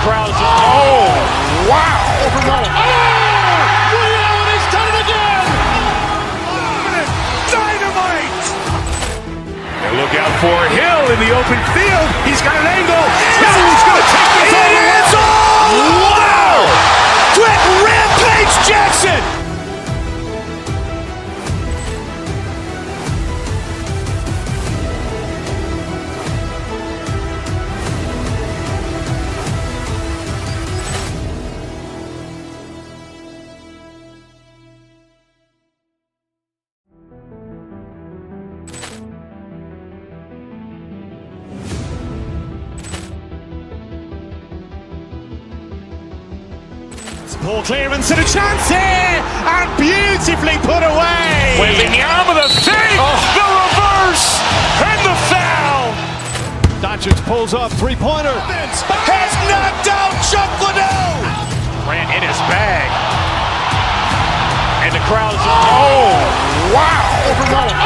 crowd is, oh, wow! Over Nolan. Oh! Ray Allen has done it again! Dynamite! And look out for Hill in the open field. He's got an angle. Now he's going to take this all the way. It's all! Wow! Quick Rampage Jackson! Ball clearance and a chance here, and beautifully put away. Wembanyama the fake, the reverse, and the foul. Doncic pulls up, three-pointer. Has knocked out Chuck Liddell! Grant in his bag. And the crowd is, oh, wow! Over Nolan.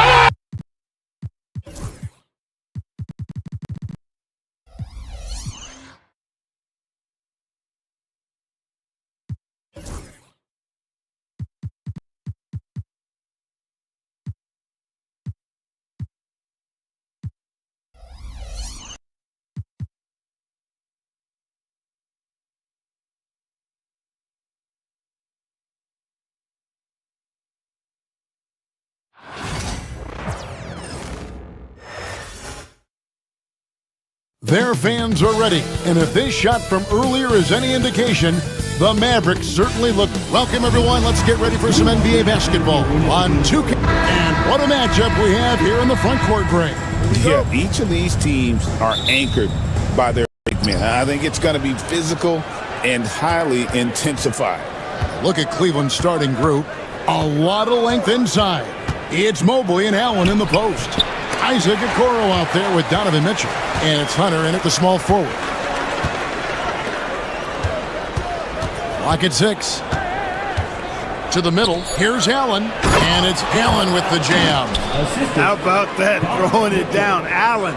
Their fans are ready, and if this shot from earlier is any indication, the Mavericks certainly look. Welcome, everyone. Let's get ready for some NBA basketball on 2K. And what a matchup we have here in the front court, Gray. Yeah, each of these teams are anchored by their big men. I think it's going to be physical and highly intensified. Look at Cleveland's starting group. A lot of length inside. It's Mobley and Allen in the post. Isaac Okoro out there with Donovan Mitchell. And it's Hunter in at the small forward. Lock at 6. To the middle. Here's Allen. And it's Allen with the jam. How about that? Throwing it down. Allen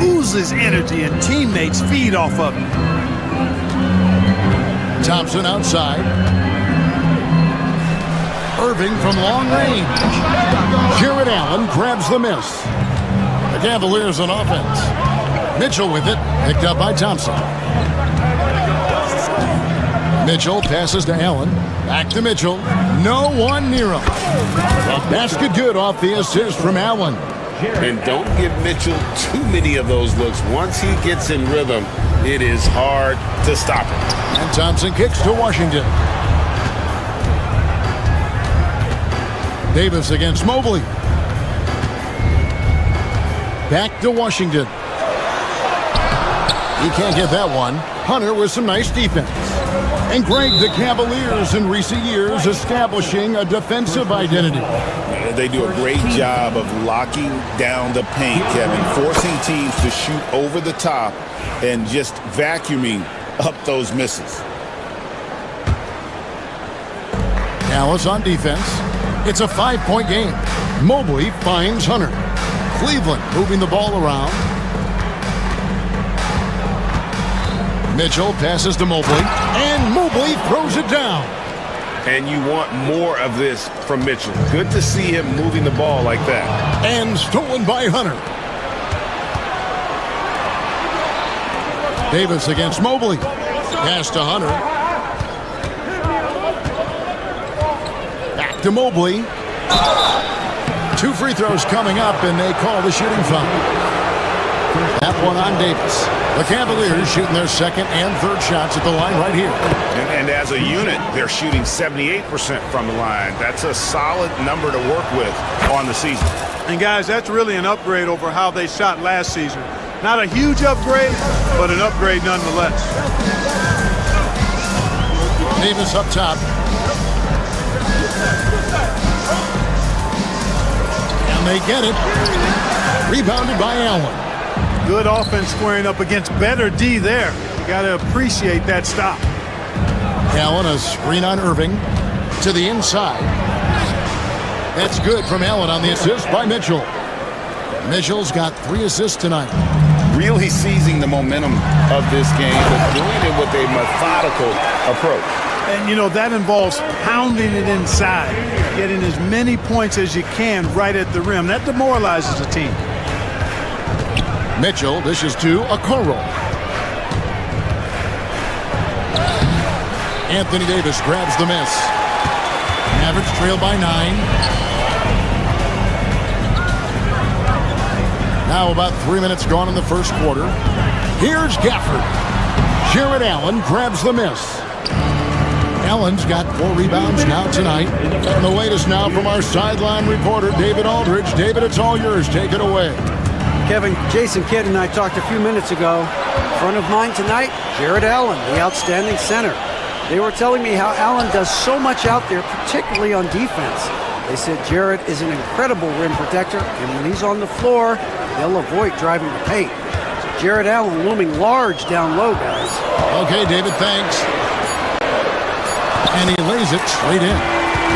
oozes energy and teammates feed off of him. Thompson outside. Irving from long range. Jared Allen grabs the miss. The Cavaliers on offense. Mitchell with it, picked up by Thompson. Mitchell passes to Allen. Back to Mitchell. No one near him. The basket good off the assist from Allen. And don't give Mitchell too many of those looks. Once he gets in rhythm, it is hard to stop him. And Thompson kicks to Washington. Davis against Mobley. Back to Washington. He can't get that one. Hunter with some nice defense. And Greg, the Cavaliers in recent years establishing a defensive identity. They do a great job of locking down the paint, Kevin, forcing teams to shoot over the top and just vacuuming up those misses. Dallas on defense. It's a 5-point game. Mobley finds Hunter. Cleveland moving the ball around. Mitchell passes to Mobley, and Mobley throws it down. And you want more of this from Mitchell. Good to see him moving the ball like that. And stolen by Hunter. Davis against Mobley. Pass to Hunter. Back to Mobley. 2 free throws coming up, and they call the shooting foul. That one on Davis. The Cavaliers shooting their second and third shots at the line right here. And as a unit, they're shooting 78% from the line. That's a solid number to work with on the season. And guys, that's really an upgrade over how they shot last season. Not a huge upgrade, but an upgrade nonetheless. Davis up top. And they get it. Rebounded by Allen. Good offense squaring up against better D there. You got to appreciate that stop. Allen, a screen on Irving to the inside. That's good from Allen on the assist by Mitchell. Mitchell's got 3 assists tonight. really seizing the momentum of this game, but doing it with a methodical approach. And, you know, that involves pounding it inside, getting as many points as you can right at the rim. That demoralizes a team. Mitchell dishes to Okoro. Anthony Davis grabs the miss. Mavericks trail by 9. Now about 3 minutes gone in the first quarter. Here's Gafford. Jared Allen grabs the miss. Allen's got 4 rebounds now tonight. And the latest now from our sideline reporter, David Aldridge. David, it's all yours. Take it away. Kevin, Jason Kidd and I talked a few minutes ago. In front of mine tonight, Jared Allen, the outstanding center. They were telling me how Allen does so much out there, particularly on defense. They said Jared is an incredible rim protector, and when he's on the floor, they'll avoid driving the paint. So Jared Allen looming large down low, guys. Okay, David, thanks. And he lays it straight in.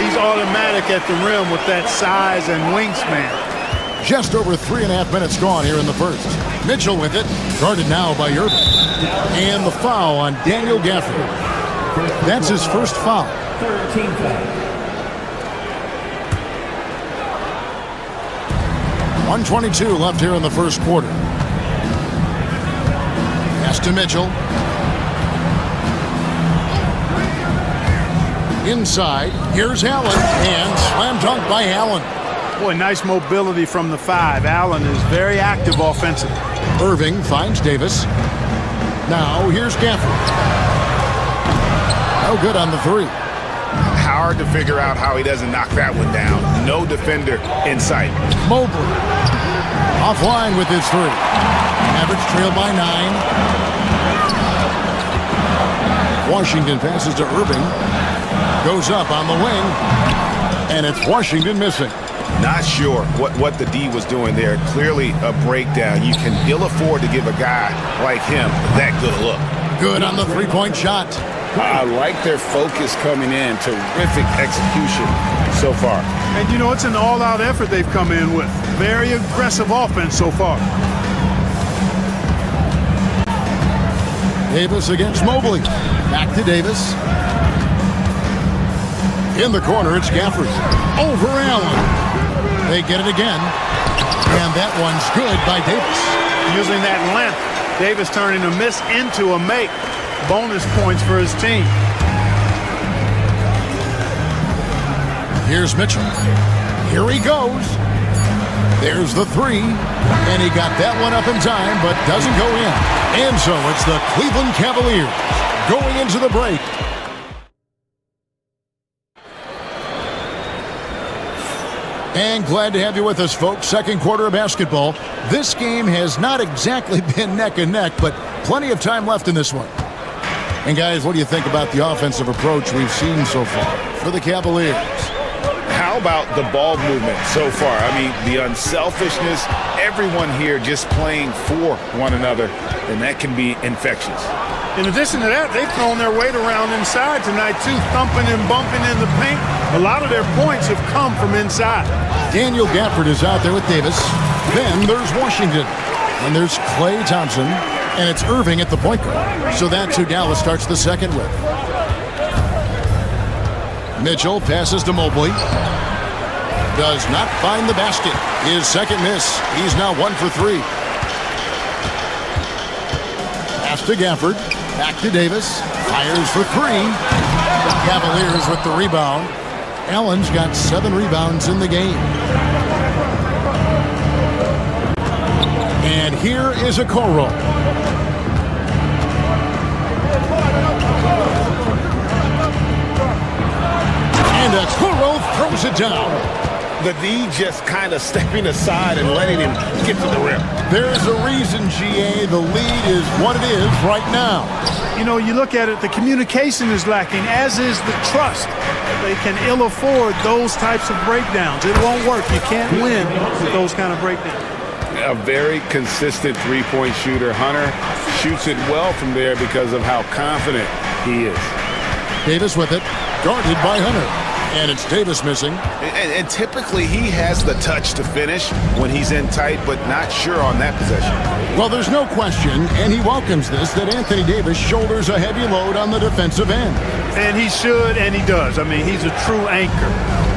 He's automatic at the rim with that size and wingspan. Just over 3.5 minutes gone here in the first. Mitchell with it, guarded now by Irving. And the foul on Daniel Gafford. That's his first foul. 13 foul. 1:22 left here in the first quarter. Pass to Mitchell. Inside, here's Allen, and slam dunk by Allen. Boy, nice mobility from the 5. Allen is very active offensively. Irving finds Davis. Now here's Gafford. No good on the 3. Hard to figure out how he doesn't knock that one down. No defender in sight. Mobley offline with his 3. Mavericks trail by 9. Washington passes to Irving. Goes up on the wing. And it's Washington missing. Not sure what the D was doing there. Clearly a breakdown. You can ill afford to give a guy like him that good a look. Good on the 3-point shot. I like their focus coming in. Terrific execution so far. And, you know, it's an all-out effort they've come in with. Very aggressive offense so far. Davis against Mobley. Back to Davis. In the corner, it's Gafford. Over Allen. They get it again. And that one's good by Davis. Using that length, Davis turning a miss into a make. Bonus points for his team. Here's Mitchell. Here he goes. There's the 3. And he got that one up in time, but doesn't go in. And so it's the Cleveland Cavaliers going into the break. And glad to have you with us, folks. Second quarter of basketball. This game has not exactly been neck and neck, but plenty of time left in this one. And guys, what do you think about the offensive approach we've seen so far for the Cavaliers? How about the ball movement so far? I mean, the unselfishness, everyone here just playing for one another, and that can be infectious. In addition to that, they've thrown their weight around inside tonight, too, thumping and bumping in the paint. A lot of their points have come from inside. Daniel Gafford is out there with Davis. Then there's Washington. And there's Klay Thompson. And it's Irving at the point guard. So that's who Dallas starts the second with. Mitchell passes to Mobley. Does not find the basket. His second miss. He's now 1 for 3. Pass to Gafford. Back to Davis. Fires for 3. The Cavaliers with the rebound. Allen's got 7 rebounds in the game. And here is Okoro. And Okoro throws it down. The D just kind of stepping aside and letting him get to the rim. There's a reason, GA, the lead is what it is right now. You know, you look at it, the communication is lacking, as is the trust. They can ill afford those types of breakdowns. It won't work. You can't win with those kind of breakdowns. A very consistent three-point shooter. Hunter shoots it well from there because of how confident he is. Davis with it, guarded by Hunter. And it's Davis missing. And typically he has the touch to finish when he's in tight, but not sure on that possession. Well, there's no question, and he welcomes this, that Anthony Davis shoulders a heavy load on the defensive end. And he should, and he does. I mean, he's a true anchor.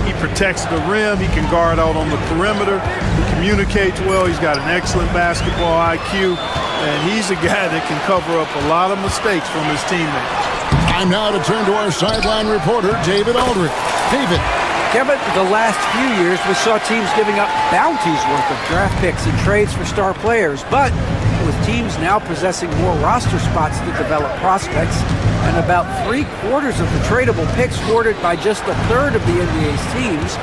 He protects the rim. He can guard out on the perimeter. He communicates well. He's got an excellent basketball IQ. And he's a guy that can cover up a lot of mistakes from his teammates. Time now to turn to our sideline reporter, David Aldridge. David. Kevin, the last few years we saw teams giving up bounties worth of draft picks and trades for star players, but with teams now possessing more roster spots to develop prospects and about 3/4 of the tradable picks hoarded by just a third of the NBA's teams,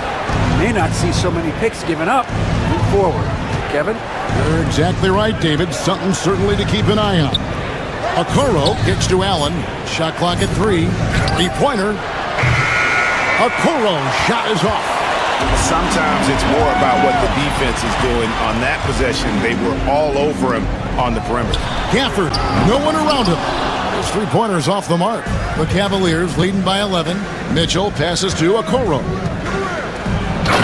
we may not see so many picks given up moving forward. Kevin? You're exactly right, David. Something certainly to keep an eye on. Okoro kicks to Allen. Shot clock at 3. Three-pointer. Okoro's shot is off. Sometimes it's more about what the defense is doing on that possession. They were all over him on the perimeter. Gafford, no one around him. His three-pointer is off the mark. The Cavaliers leading by 11. Mitchell passes to Okoro.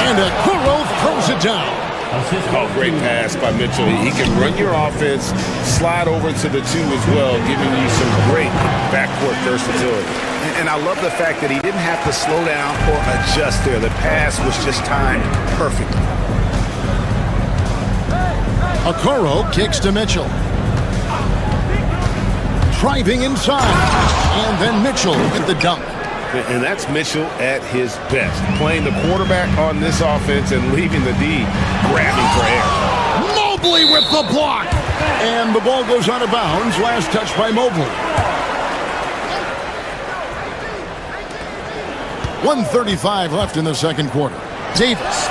And Okoro throws it down. Oh, great pass by Mitchell. He can run your offense, slide over to the 2 as well, giving you some great backcourt versatility. And I love the fact that he didn't have to slow down or adjust there. The pass was just timed perfect. Okoro kicks to Mitchell. Driving inside. And then Mitchell with the dunk. And that's Mitchell at his best. Playing the quarterback on this offense and leaving the D grabbing for air. Mobley with the block. And the ball goes out of bounds. Last touch by Mobley. 1:35 left in the second quarter. Davis.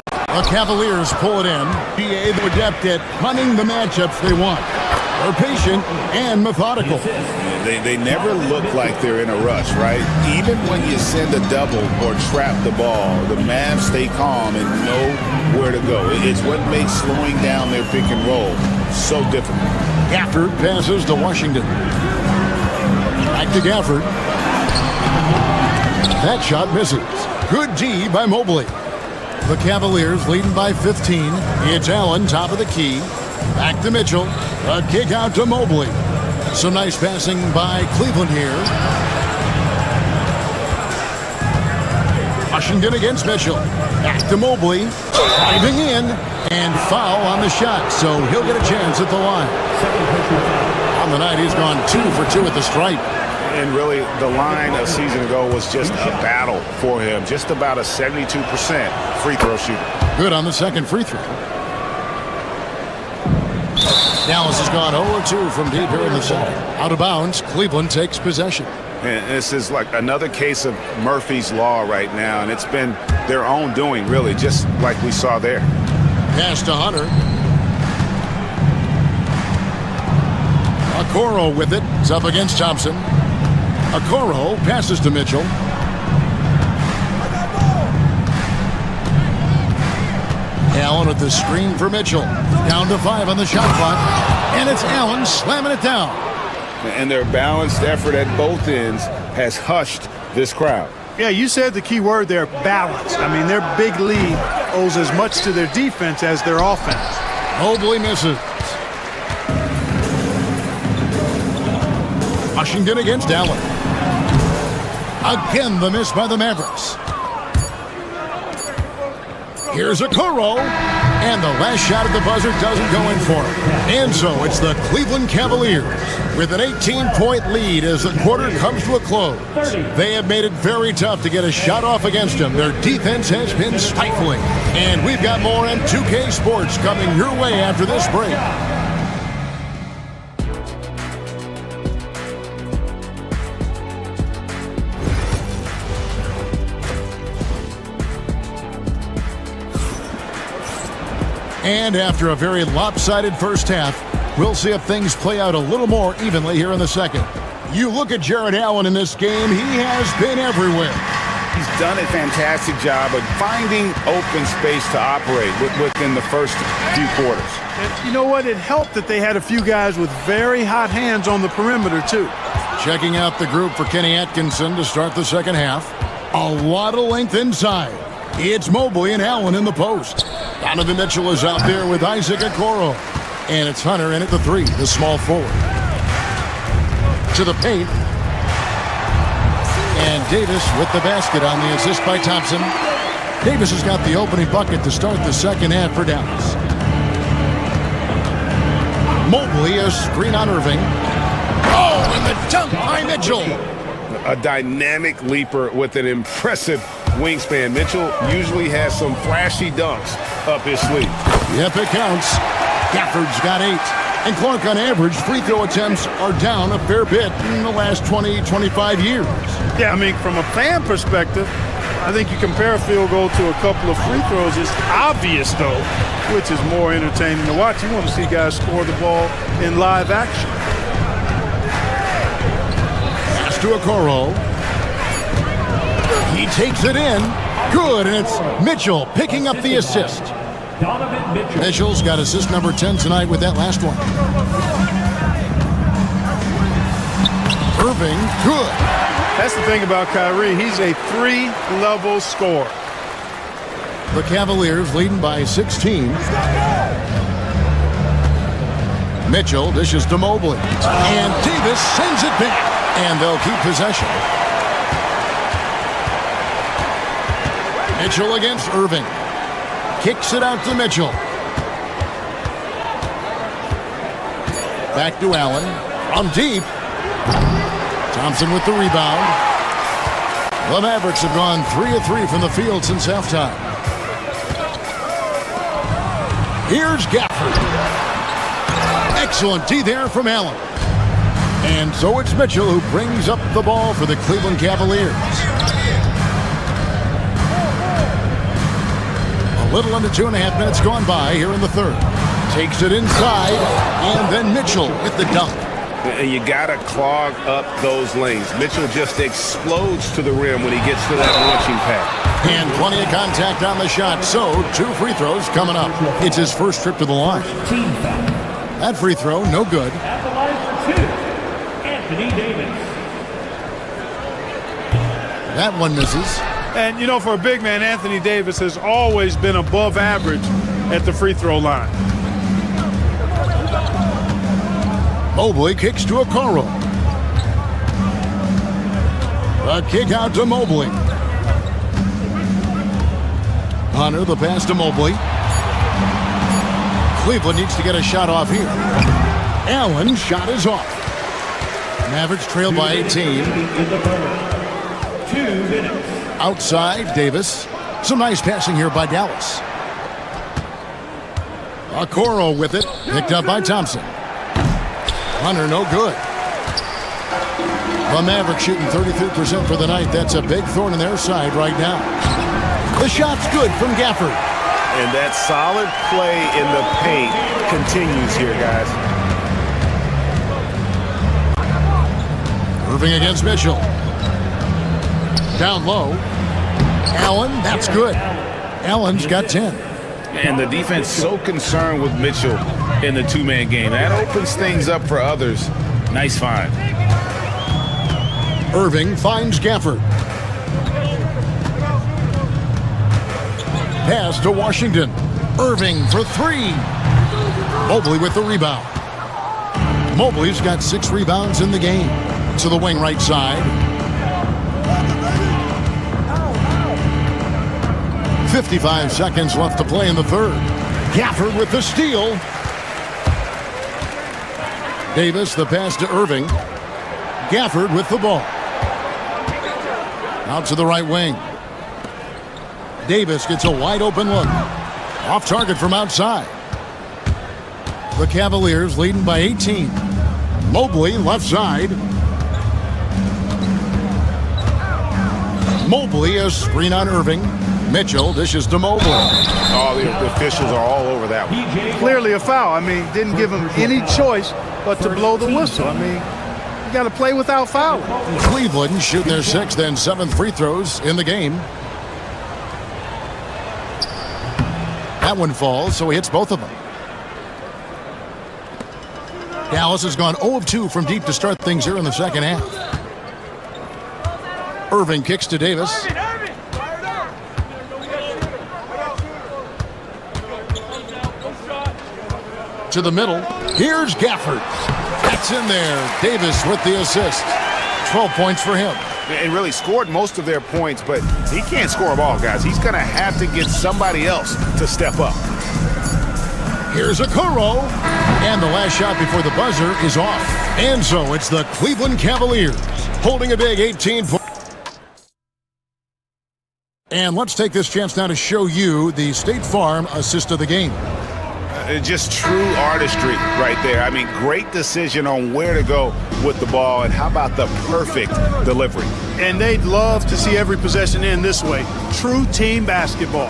The Cavaliers pull it in. PA the adept at hunting the matchups they want. They're patient and methodical. They never look like they're in a rush, right? Even when you send a double or trap the ball, the Mavs stay calm and know where to go. It's what makes slowing down their pick and roll so difficult. Gafford passes to Washington. Back to Gafford. That shot misses. Good D by Mobley. The Cavaliers leading by 15. It's Allen, top of the key. Back to Mitchell. A kick out to Mobley. Some nice passing by Cleveland here. Washington against Mitchell. Back to Mobley. Driving in. And foul on the shot. So he'll get a chance at the line. On the night, he's gone 2 for 2 at the stripe. And really, the line a season ago was just a battle for him. Just about a 72% free throw shooter. Good on the second free throw. Dallas has gone 0-2 from deep here in the second. Out of bounds, Cleveland takes possession. And this is like another case of Murphy's Law right now, and it's been their own doing, really, just like we saw there. Pass to Hunter. Okoro with it. It's up against Thompson. Okoro passes to Mitchell. Allen with the screen for Mitchell. Down to 5 on the shot clock. And it's Allen slamming it down. And their balanced effort at both ends has hushed this crowd. Yeah, you said the key word there, balance. I mean, their big lead owes as much to their defense as their offense. Mobley misses. Washington against Allen. Again, the miss by the Mavericks. Here's Okoro, and the last shot at the buzzer doesn't go in for him. And so it's the Cleveland Cavaliers with an 18-point lead as the quarter comes to a close. They have made it very tough to get a shot off against them. Their defense has been stifling. And we've got more on 2K Sports coming your way after this break. And after a very lopsided first half, we'll see if things play out a little more evenly here in the second. You look at Jared Allen in this game, he has been everywhere. He's done a fantastic job of finding open space to operate within the first few quarters. And you know what? It helped that they had a few guys with very hot hands on the perimeter, too. Checking out the group for Kenny Atkinson to start the second half. A lot of length inside. It's Mobley and Allen in the post. Donovan Mitchell is out there with Isaac Okoro. And it's Hunter in at the 3, the small forward. To the paint. And Davis with the basket on the assist by Thompson. Davis has got the opening bucket to start the second half for Dallas. Mobley, a screen on Irving. Oh, and the dunk by Mitchell. A dynamic leaper with an impressive wingspan. Mitchell usually has some flashy dunks up his sleeve. Yep, it counts. Gafford's got 8. And Clark, on average, free throw attempts are down a fair bit in the last 20, 25 years. Yeah, I mean, from a fan perspective, I think you compare a field goal to a couple of free throws. It's obvious, though, which is more entertaining to watch. You want to see guys score the ball in live action. Pass to Okoro. He takes it in. Good, and it's Mitchell picking up the assist. Mitchell's got assist number 10 tonight with that last one. Irving, good. That's the thing about Kyrie. He's a 3-level scorer. The Cavaliers leading by 16. Mitchell dishes to Mobley. And Davis sends it back. And they'll keep possession. Mitchell against Irving. Kicks it out to Mitchell. Back to Allen. From deep. Thompson with the rebound. The Mavericks have gone 3 of 3 from the field since halftime. Here's Gafford. Excellent D there from Allen. And so it's Mitchell who brings up the ball for the Cleveland Cavaliers. A little under 2.5 minutes gone by here in the third. Takes it inside, and then Mitchell with the dunk. And you got to clog up those lanes. Mitchell just explodes to the rim when he gets to that launching pad. And plenty of contact on the shot, so 2 free throws coming up. It's his first trip to the line. That free throw, no good. At the line for 2, Anthony Davis. That one misses. And, you know, for a big man, Anthony Davis has always been above average at the free throw line. Mobley kicks to Okoro. A kick out to Mobley. Hunter, the pass to Mobley. Cleveland needs to get a shot off here. Allen's shot is off. Mavericks trail by 18. 2 minutes. Outside, Davis. Some nice passing here by Dallas. Okoro with it. Picked up by Thompson. Hunter, no good. The Mavericks shooting 33% for the night. That's a big thorn in their side right now. The shot's good from Gafford. And that solid play in the paint continues here, guys. Irving against Mitchell. Down low. Allen, that's good. Allen's got 10. And the defense so concerned with Mitchell in the 2-man game. That opens things up for others. Nice find. Irving finds Gafford. Pass to Washington. Irving for 3. Mobley with the rebound. Mobley's got 6 rebounds in the game. To the wing right side. 55 seconds left to play in the third. Gafford with the steal. Davis, the pass to Irving. Gafford with the ball. Out to the right wing. Davis gets a wide open look. Off target from outside. The Cavaliers leading by 18. Mobley left side. Mobley, a screen on Irving. Mitchell dishes to Mobley. Oh, the officials are all over that one. Clearly a foul. I mean, didn't give him any choice but to blow the whistle. I mean, you got to play without fouling. Cleveland shooting their 6th and 7th free throws in the game. That one falls, so he hits both of them. Dallas has gone 0 of 2 from deep to start things here in the second half. Irving kicks to Davis. To the middle. Here's Gafford. That's in there. Davis with the assist. 12 points for him. And really scored most of their points, but he can't score them all, guys. He's going to have to get somebody else to step up. Here's Okoro. And the last shot before the buzzer is off. And so it's the Cleveland Cavaliers holding a big 18 points. And let's take this chance now to show you the State Farm assist of the game. Just true artistry right there. I mean, great decision on where to go with the ball, and how about the perfect delivery? And they'd love to see every possession end this way. True team basketball.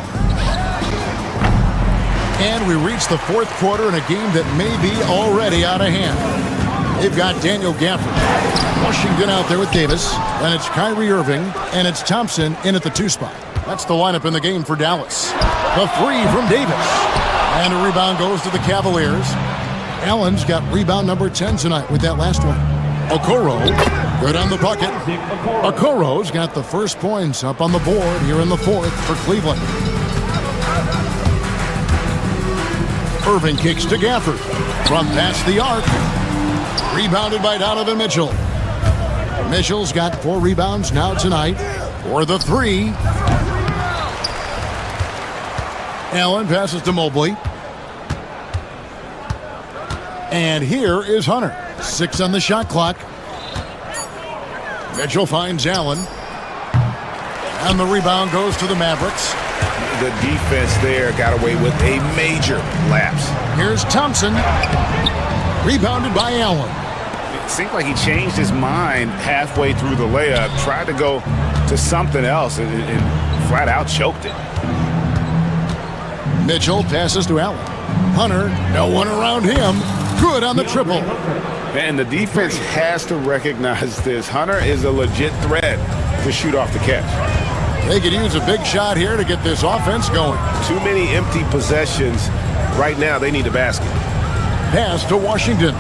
And we reach the fourth quarter in a game that may be already out of hand. They've got Daniel Gafford. Washington out there with Davis. And it's Kyrie Irving. And it's Thompson in at the 2 spot. That's the lineup in the game for Dallas. The 3 from Davis. And a rebound goes to the Cavaliers. Allen's got rebound number 10 tonight with that last one. Okoro, good on the bucket. Okoro's got the first points up on the board here in the fourth for Cleveland. Irving kicks to Gafford. From past the arc. Rebounded by Donovan Mitchell. Mitchell's got 4 rebounds now tonight for the 3. Allen passes to Mobley. And here is Hunter. 6 on the shot clock. Mitchell finds Allen. And the rebound goes to the Mavericks. The defense there got away with a major lapse. Here's Thompson. Rebounded by Allen. It seemed like he changed his mind halfway through the layup, tried to go to something else, and flat out choked it. Mitchell passes to Allen. Hunter, no one around him. Good on the triple. And the defense has to recognize this. Hunter is a legit threat to shoot off the catch. They could use a big shot here to get this offense going. Too many empty possessions. Right now, they need a basket. Pass to Washington.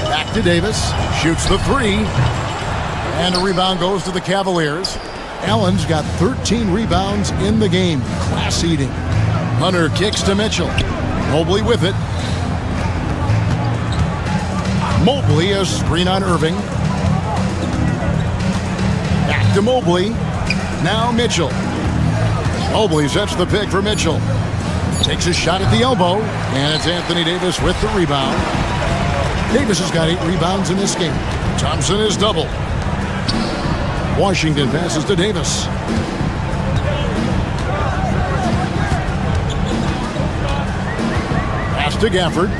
Back to Davis. Shoots the 3. And a rebound goes to the Cavaliers. Allen's got 13 rebounds in the game. Class eating. Hunter kicks to Mitchell. Mobley with it. Mobley a screen on Irving. Back to Mobley. Now Mitchell. Mobley sets the pick for Mitchell. Takes a shot at the elbow. And it's Anthony Davis with the rebound. Davis has got 8 rebounds in this game. Thompson is double. Washington passes to Davis. Pass to Gafford.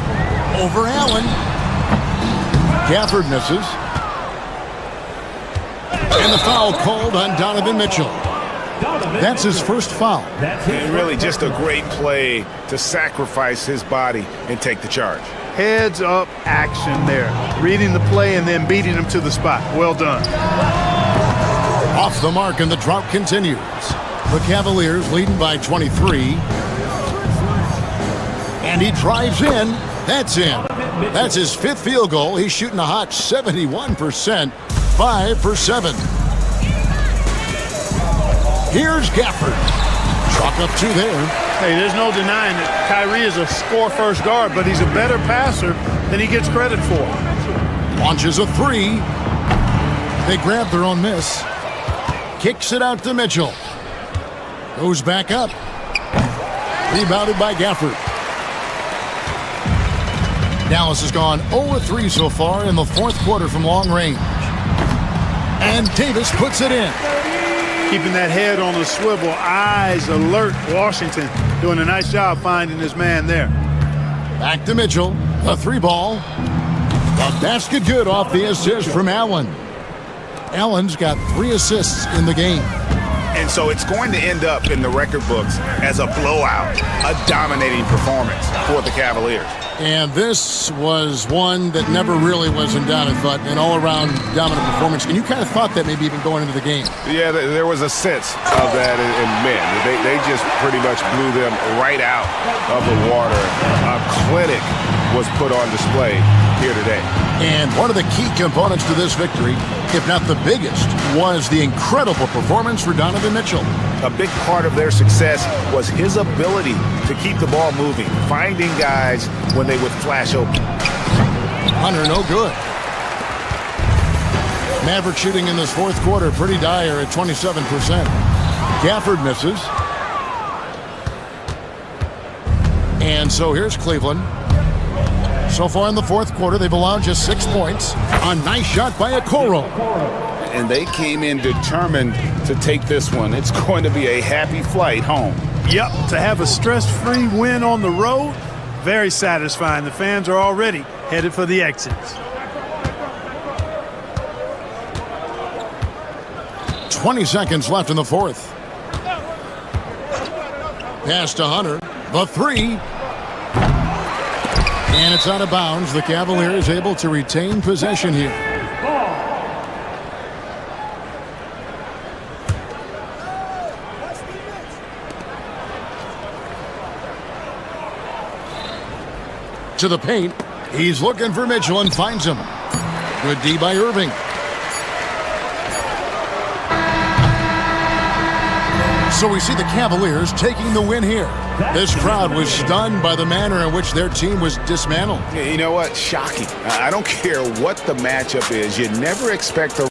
Over Allen. Gafford misses. And the foul called on Donovan Mitchell. That's his first foul. And really just a great play to sacrifice his body and take the charge. Heads up action there. Reading the play and then beating him to the spot. Well done. Off the mark and the drought continues. The Cavaliers leading by 23. And he drives in. That's in. That's his 5th field goal. He's shooting a hot 71%. 5 for 7. Here's Gafford. Chalk up 2 there. Hey, there's no denying that Kyrie is a score-first guard, but he's a better passer than he gets credit for. Launches a 3. They grab their own miss. Kicks it out to Mitchell. Goes back up. Rebounded by Gafford. Dallas has gone 0-3 so far in the fourth quarter from long range. And Davis puts it in. Keeping that head on the swivel, eyes alert. Washington doing a nice job finding his man there. Back to Mitchell. The 3 ball. The basket good off the assist from Allen. Allen's got 3 assists in the game. And so it's going to end up in the record books as a blowout, a dominating performance for the Cavaliers. And this was one that never really was in doubt, I thought, an all-around dominant performance. And you kind of thought that maybe even going into the game. Yeah, there was a sense of that, and man, they just pretty much blew them right out of the water. A clinic was put on display here today. And one of the key components to this victory, if not the biggest, was the incredible performance for Donovan Mitchell. A big part of their success was his ability to keep the ball moving, finding guys when they would flash open. Hunter, no good. Maverick shooting in this fourth quarter pretty dire at 27%. Gafford misses. And so here's Cleveland. So far in the fourth quarter, they've allowed just 6 points. A nice shot by Okoro. And they came in determined to take this one. It's going to be a happy flight home. Yep, to have a stress-free win on the road, very satisfying. The fans are already headed for the exits. 20 seconds left in the fourth. Pass to Hunter. The three. And it's out of bounds. The Cavaliers able to retain possession here. To the paint. He's looking for Mitchell and finds him. Good D by Irving. So we see the Cavaliers taking the win here. This crowd was stunned by the manner in which their team was dismantled. You know what? Shocking. I don't care what the matchup is. You never expect a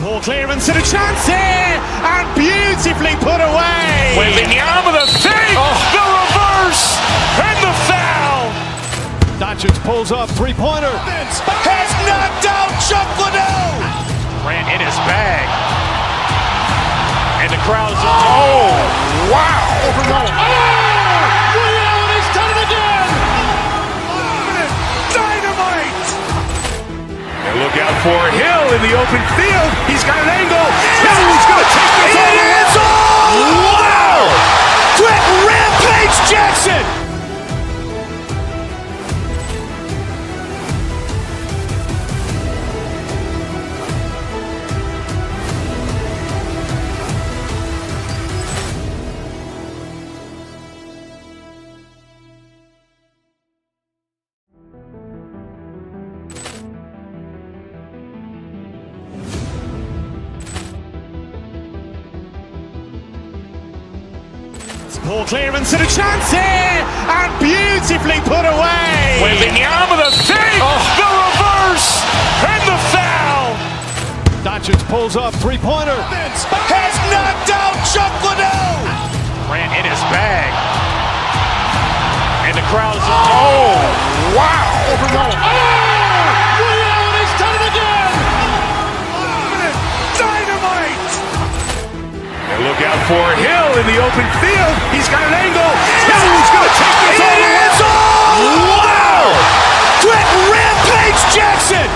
Ball clearance and a chance here, and beautifully put away. Wembanyama the fake, the reverse, and the foul. Doncic pulls up, three-pointer. Has knocked out Chuck Liddell. Ran in his bag. And the crowd's wow. Ray Allen has done it again. Dynamite. And look out for Hill in the open field. He's got an angle. Hill's going to take this all the way. Wow! Quick Rampage Jackson. Ball clearance and a chance here, and beautifully put away. Wembanyama the fake, the reverse, and the foul. Doncic pulls up, three-pointer. Has knocked out Chuck Liddell. Ran in his bag. And the crowd's wow. Ray Allen has done it again. Dynamite. And look out for Hill in the open field. He's got an angle. Hill's going to take this all the way. Wow! Quick Rampage Jackson.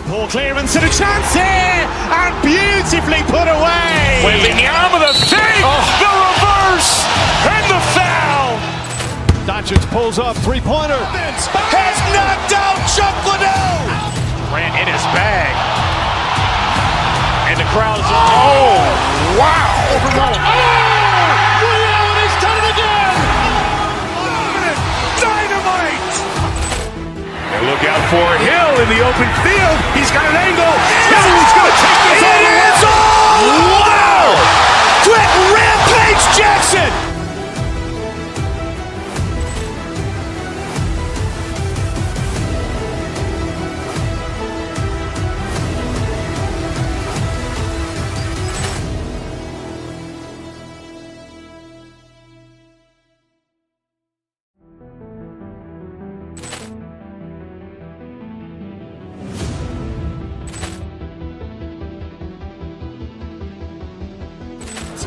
Ball clearance and a chance here, and beautifully put away. Wembanyama the fake, the reverse, and the foul. Doncic pulls up, three-pointer. Has knocked out Chuck Liddell. Ran in his bag. And the crowd's wow. Ray Allen has done it again. Dynamite. And look out for Hill in the open field. He's got an angle. Hill's going to take this all the way. Wow! Quick Rampage Jackson.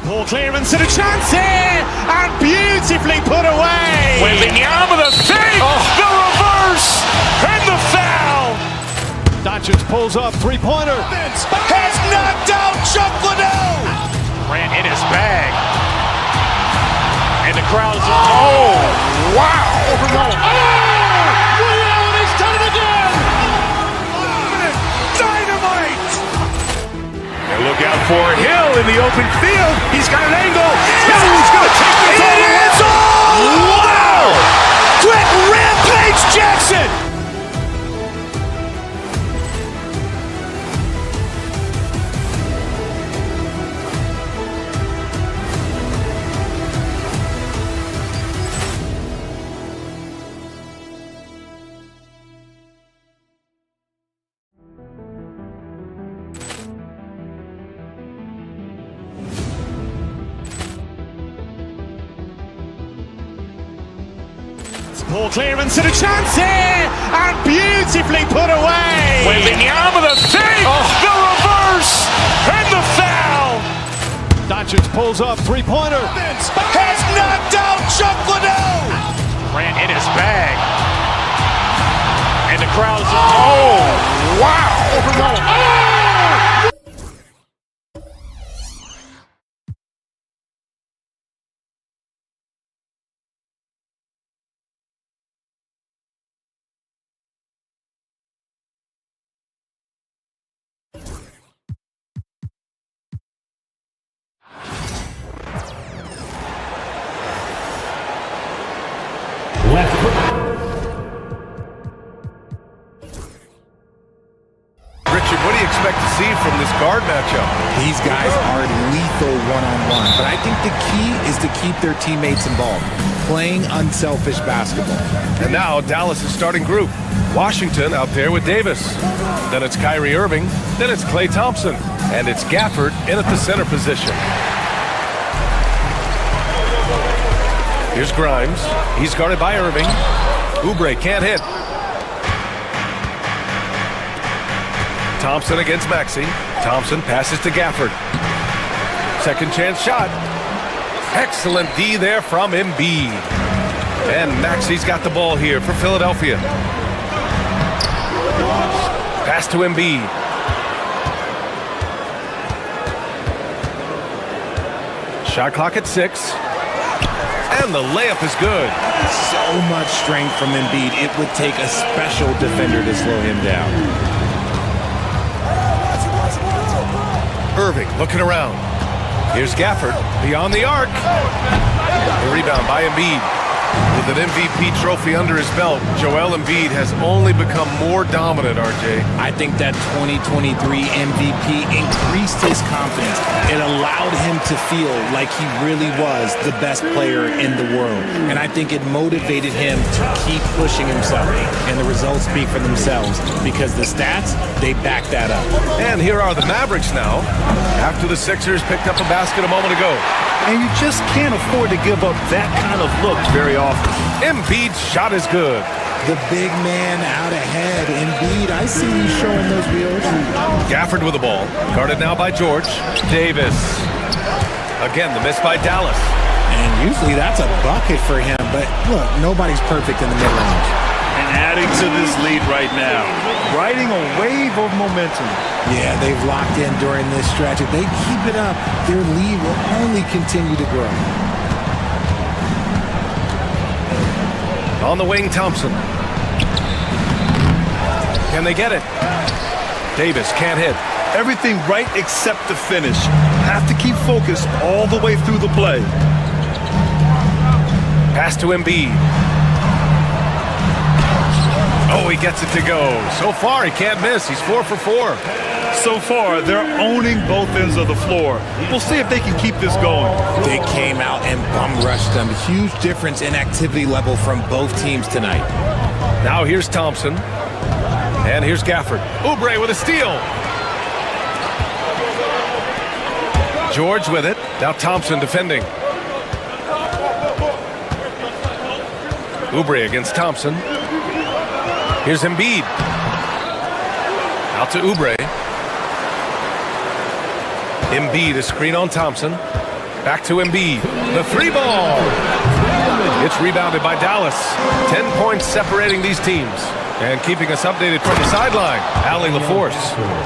Ball clearance and a chance here, and beautifully put away. Wembanyama the fake, the reverse, and the foul. Doncic pulls up, three-pointer. Has knocked out Chuck Liddell. Ran in his bag. And the crowd is, oh, wow. Ray Allen has done it again. Dynamite. And look out for Hill in the open field. He's got an angle. Hill's going to take this all the way. It's all. Wow. Quick Rampage Jackson. Ball clearance and a chance here, and beautifully put away. Wembanyama the fake, the reverse, and the foul. Doncic pulls up, three-pointer. Has knocked out Chuck Liddell. Ran in his bag. And the crowd is, oh, wow. Richard, what do you expect to see from this guard matchup? These guys are lethal one-on-one, but I think the key is to keep their teammates involved, playing unselfish basketball. And now Dallas' starting group. Washington out there with Davis. Then it's Kyrie Irving. Then it's Klay Thompson. And it's Gafford in at the center position. Here's Grimes. He's guarded by Irving. Oubre can't hit. Thompson against Maxey. Thompson passes to Gafford. Second chance shot. Excellent D there from Embiid. And Maxey's got the ball here for Philadelphia. Pass to Embiid. Shot clock at 6. And the layup is good. So much strength from Embiid. It would take a special defender to slow him down. Irving looking around. Here's Gafford beyond the arc. The rebound by Embiid. With an MVP trophy under his belt, Joel Embiid has only become more dominant, RJ. I think that 2023 MVP increased his confidence. It allowed him to feel like he really was the best player in the world. And I think it motivated him to keep pushing himself. And the results speak for themselves because the stats, they back that up. And here are the Mavericks now, after the Sixers picked up a basket a moment ago. And you just can't afford to give up that kind of look very often. Embiid's shot is good. The big man out ahead. Embiid, I see you showing those wheels. Gafford with the ball. Guarded now by George. Davis. Again, the miss by Dallas. And usually that's a bucket for him. But look, nobody's perfect in the mid-range. And adding to this lead right now, riding a wave of momentum. Yeah, they've locked in during this stretch. If they keep it up, their lead will only continue to grow. On the wing, Thompson. Can they get it? Davis can't hit. Everything right except the finish. Have to keep focused all the way through the play. Pass to Embiid. Oh, he gets it to go. So far, he can't miss. He's 4 for 4. So far, they're owning both ends of the floor. We'll see if they can keep this going. They came out and bum rushed them. Huge difference in activity level from both teams tonight. Now here's Thompson. And here's Gafford. Oubre with a steal. George with it. Now Thompson defending. Oubre against Thompson. Here's Embiid. Out to Oubre. Embiid, a screen on Thompson. Back to Embiid. The three ball. It's rebounded by Dallas. 10 points separating these teams. And keeping us updated from the sideline, Allie LaForce.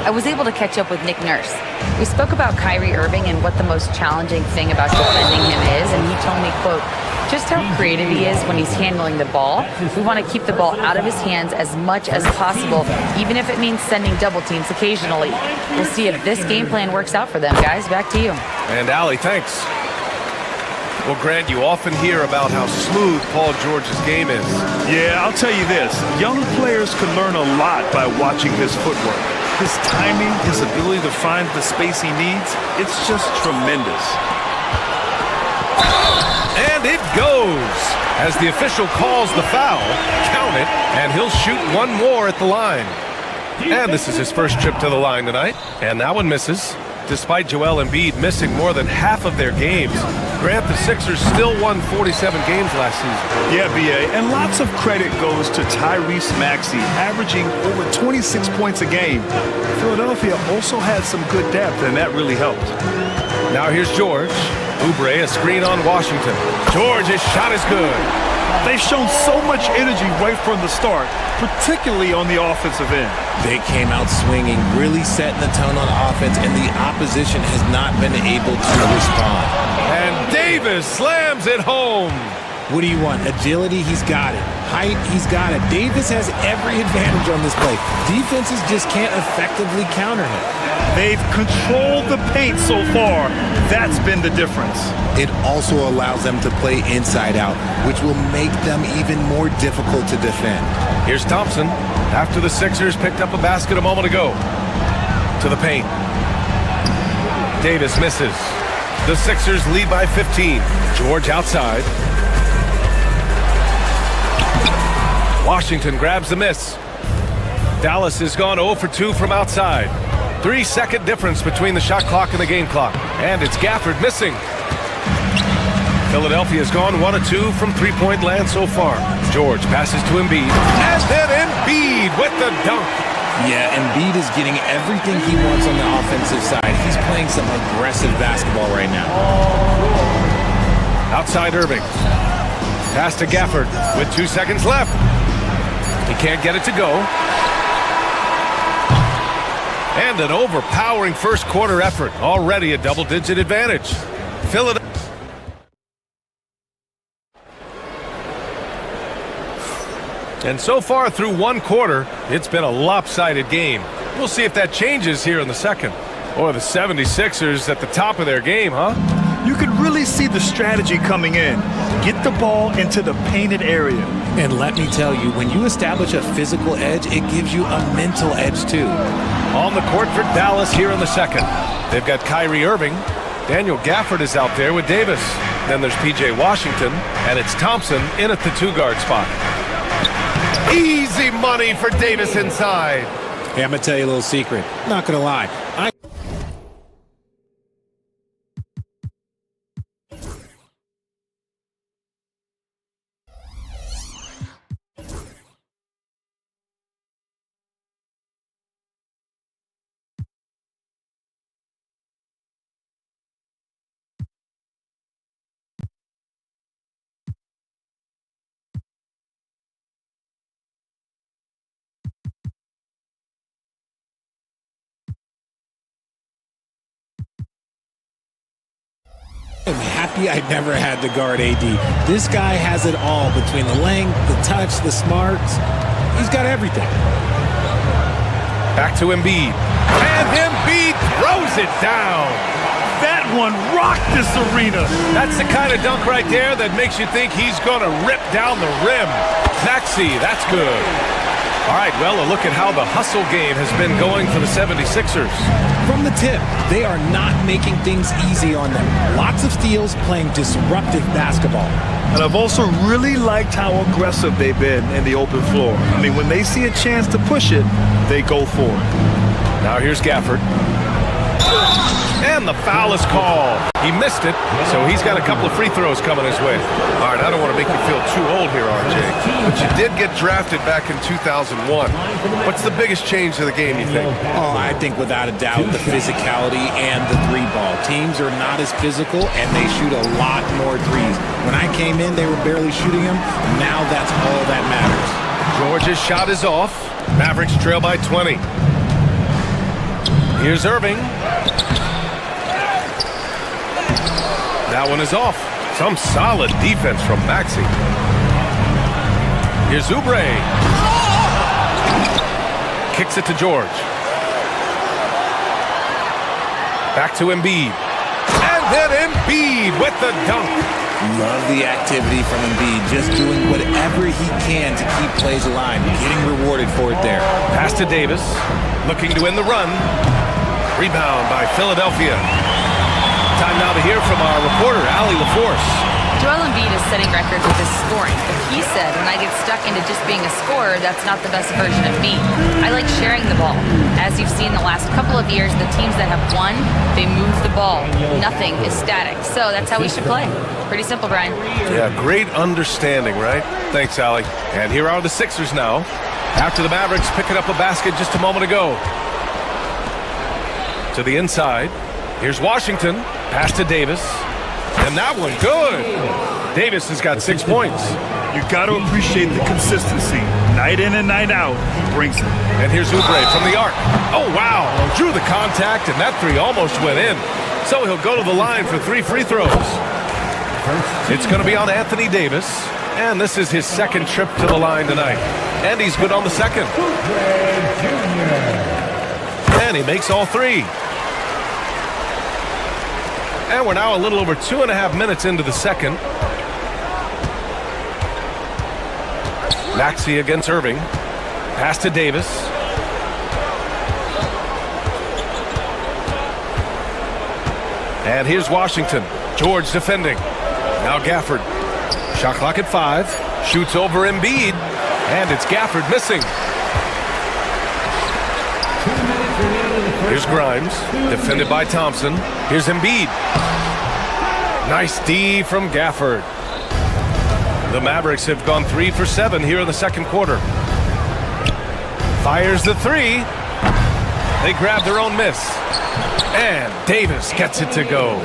I was able to catch up with Nick Nurse. We spoke about Kyrie Irving and what the most challenging thing about defending him is, and he told me, quote, just how creative he is when he's handling the ball. We want to keep the ball out of his hands as much as possible, even if it means sending double teams occasionally. We'll see if this game plan works out for them, guys. Back to you. And Allie, thanks. Well, Grant, you often hear about how smooth Paul George's game is. Yeah, I'll tell you this. Young players can learn a lot by watching his footwork. His timing, his ability to find the space he needs, it's just tremendous. And it goes. As the official calls the foul, count it, and he'll shoot one more at the line. And this is his first trip to the line tonight, and that one misses. Despite Joel Embiid missing more than half of their games, Grant, the Sixers still won 47 games last season. Yeah, B.A., and lots of credit goes to Tyrese Maxey, averaging over 26 points a game. Philadelphia also had some good depth, and that really helped. Now here's George. Oubre, a screen on Washington. George, his shot is good. They've shown so much energy right from the start, particularly on the offensive end. They came out swinging, really setting the tone on offense, and the opposition has not been able to respond. And Davis slams it home. What do you want? Agility? He's got it. Height? He's got it. Davis has every advantage on this play. Defenses just can't effectively counter him. They've controlled the paint so far. That's been the difference. It also allows them to play inside out, which will make them even more difficult to defend. Here's Thompson, after the Sixers picked up a basket a moment ago. To the paint. Davis misses. The Sixers lead by 15. George outside. Washington grabs the miss. Dallas has gone 0 for 2 from outside. 3-second difference between the shot clock and the game clock. And it's Gafford missing. Philadelphia's gone 1 of 2 from three-point land so far. George passes to Embiid. And then Embiid with the dunk. Yeah, Embiid is getting everything he wants on the offensive side. He's playing some aggressive basketball right now. Outside Irving. Pass to Gafford with 2 seconds left. He can't get it to go. And an overpowering first quarter effort. Already a double-digit advantage. Philadelphia. And so far through one quarter, it's been a lopsided game. We'll see if that changes here in the second. Or the 76ers at the top of their game, huh? You can really see the strategy coming in. Get the ball into the painted area. And let me tell you, when you establish a physical edge, it gives you a mental edge too. On the court for Dallas here in the second. They've got Kyrie Irving. Daniel Gafford is out there with Davis. Then there's P.J. Washington, and it's Thompson in at the two-guard spot. Easy money for Davis inside. Hey, I'm going to tell you a little secret. Not going to lie. I'm happy I never had to guard AD. This guy has it all between the length, the touch, the smarts. He's got everything. Back to Embiid. And Embiid throws it down. That one rocked this arena. That's the kind of dunk right there that makes you think he's going to rip down the rim. Maxey, that's good. All right, well, a look at how the hustle game has been going for the 76ers. From the tip, they are not making things easy on them. Lots of steals, playing disruptive basketball. And I've also really liked how aggressive they've been in the open floor. I mean, when they see a chance to push it, they go for it. Now here's Gafford. And the foul is called. He missed it, so he's got a couple of free throws coming his way. All right, I don't want to make you feel too old here, RJ, but you did get drafted back in 2001. What's the biggest change to the game, you think? Oh, I think without a doubt the physicality and the three ball. Teams are not as physical, and they shoot a lot more threes. When I came in, they were barely shooting them. Now that's all that matters. George's shot is off. Mavericks trail by 20. Here's Irving. That one is off. Some solid defense from Maxey. Here's Oubre. Kicks it to George. Back to Embiid. And then Embiid with the dunk. Love the activity from Embiid, just doing whatever he can to keep plays alive, getting rewarded for it there. Pass to Davis, looking to end the run. Rebound by Philadelphia. Time now to hear from our reporter, Allie LaForce. Joel Embiid is setting records with his scoring, but he said, when I get stuck into just being a scorer, that's not the best version of me. I like sharing the ball. As you've seen the last couple of years, the teams that have won, they move the ball. Nothing is static. So that's how we should play. Pretty simple, Brian. Yeah, great understanding, right? Thanks, Allie. And here are the Sixers now. After the Mavericks picking up a basket just a moment ago. To the inside. Here's Washington. Pass to Davis. And that one, good. Davis has got 6 points. You got to appreciate the consistency. Night in and night out, he brings it. And here's Oubre from the arc. Oh, wow. Drew the contact, and that three almost went in. So he'll go to the line for 3 free throws. It's going to be on Anthony Davis. And this is his second trip to the line tonight. And he's good on the second. And he makes all 3. And we're now a little over 2.5 minutes into the second. Maxey against Irving. Pass to Davis. And here's Washington. George defending. Now Gafford. Shot clock at 5. Shoots over Embiid. And it's Gafford missing. Here's Grimes, defended by Thompson. Here's Embiid. Nice D from Gafford. The Mavericks have gone 3 for 7 here in the second quarter. Fires the 3. They grab their own miss. And Davis gets it to go.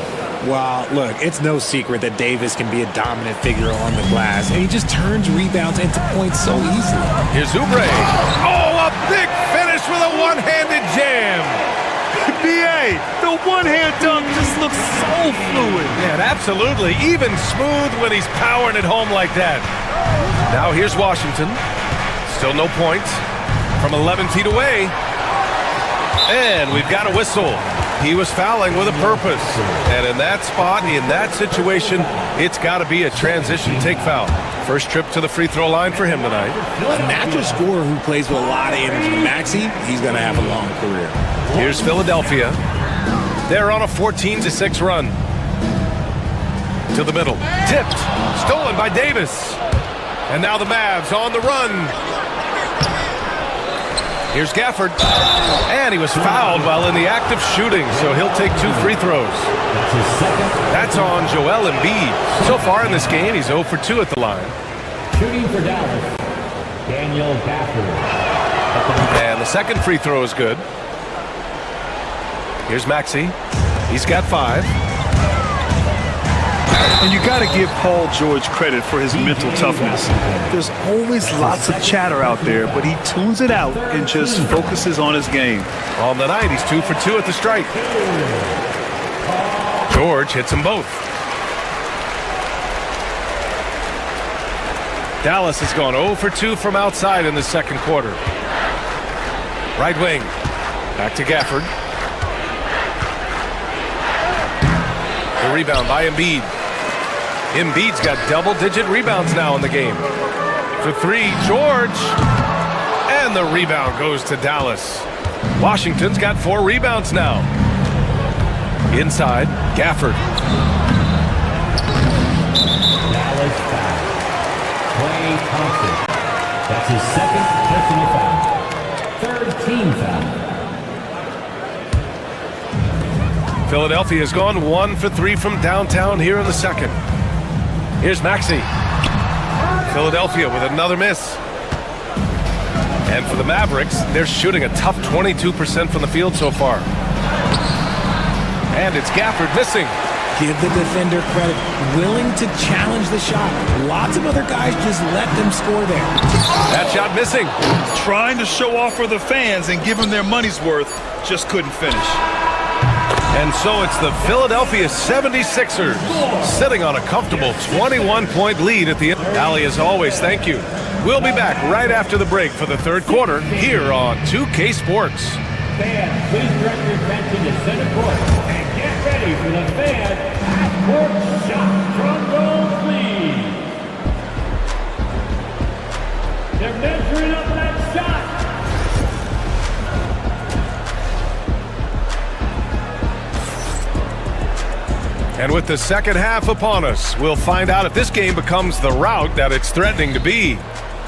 Well, look, it's no secret that Davis can be a dominant figure on the glass, and he just turns rebounds into points so easily. Here's Oubre. Oh, a big finish with a one-handed jam. B.A., the one-hand dunk just looks so fluid. Yeah, absolutely. Even smooth when he's powering it home like that. Now here's Washington. Still no points. From 11 feet away. And we've got a whistle. He was fouling with a purpose. And in that spot, in that situation, it's got to be a transition take foul. First trip to the free throw line for him tonight. A natural scorer who plays with a lot of energy. Maxey, he's going to have a long career. Here's Philadelphia. They're on a 14-6 run. To the middle. Tipped. Stolen by Davis. And now the Mavs on the run. Here's Gafford. And he was fouled while in the act of shooting, so he'll take 2 free throws. That's on Joel Embiid. So far in this game, he's 0 for 2 at the line. Shooting for Dallas, Daniel Gafford. And the second free throw is good. Here's Maxey. He's got 5. And you got to give Paul George credit for his mental toughness. There's always lots of chatter out there, but he tunes it out and just focuses on his game. On the night, he's 2 for 2 at the strike. George hits them both. Dallas has gone 0 for 2 from outside in the second quarter. Right wing. Back to Gafford. The rebound by Embiid. Embiid's got double-digit rebounds now in the game. For 3, George. And the rebound goes to Dallas. Washington's got 4 rebounds now. Inside, Gafford. Dallas foul. Klay Thompson. That's his second personal foul. Third team foul. Philadelphia has gone 1 for 3 from downtown here in the second. Here's Maxey. Philadelphia with another miss. And for the Mavericks, they're shooting a tough 22% from the field so far. And it's Gafford missing. Give the defender credit. Willing to challenge the shot. Lots of other guys just let them score there. That shot missing. Trying to show off for the fans and give them their money's worth, just couldn't finish. And so it's the Philadelphia 76ers sitting on a comfortable 21-point lead at the end. Ali, as always, thank you. We'll be back right after the break for the third quarter here on 2K Sports. Fans, please direct your attention to center court and get ready for the fan half-court shot. Drum roll, please. They're measuring up that shot. And with the second half upon us, we'll find out if this game becomes the rout that it's threatening to be.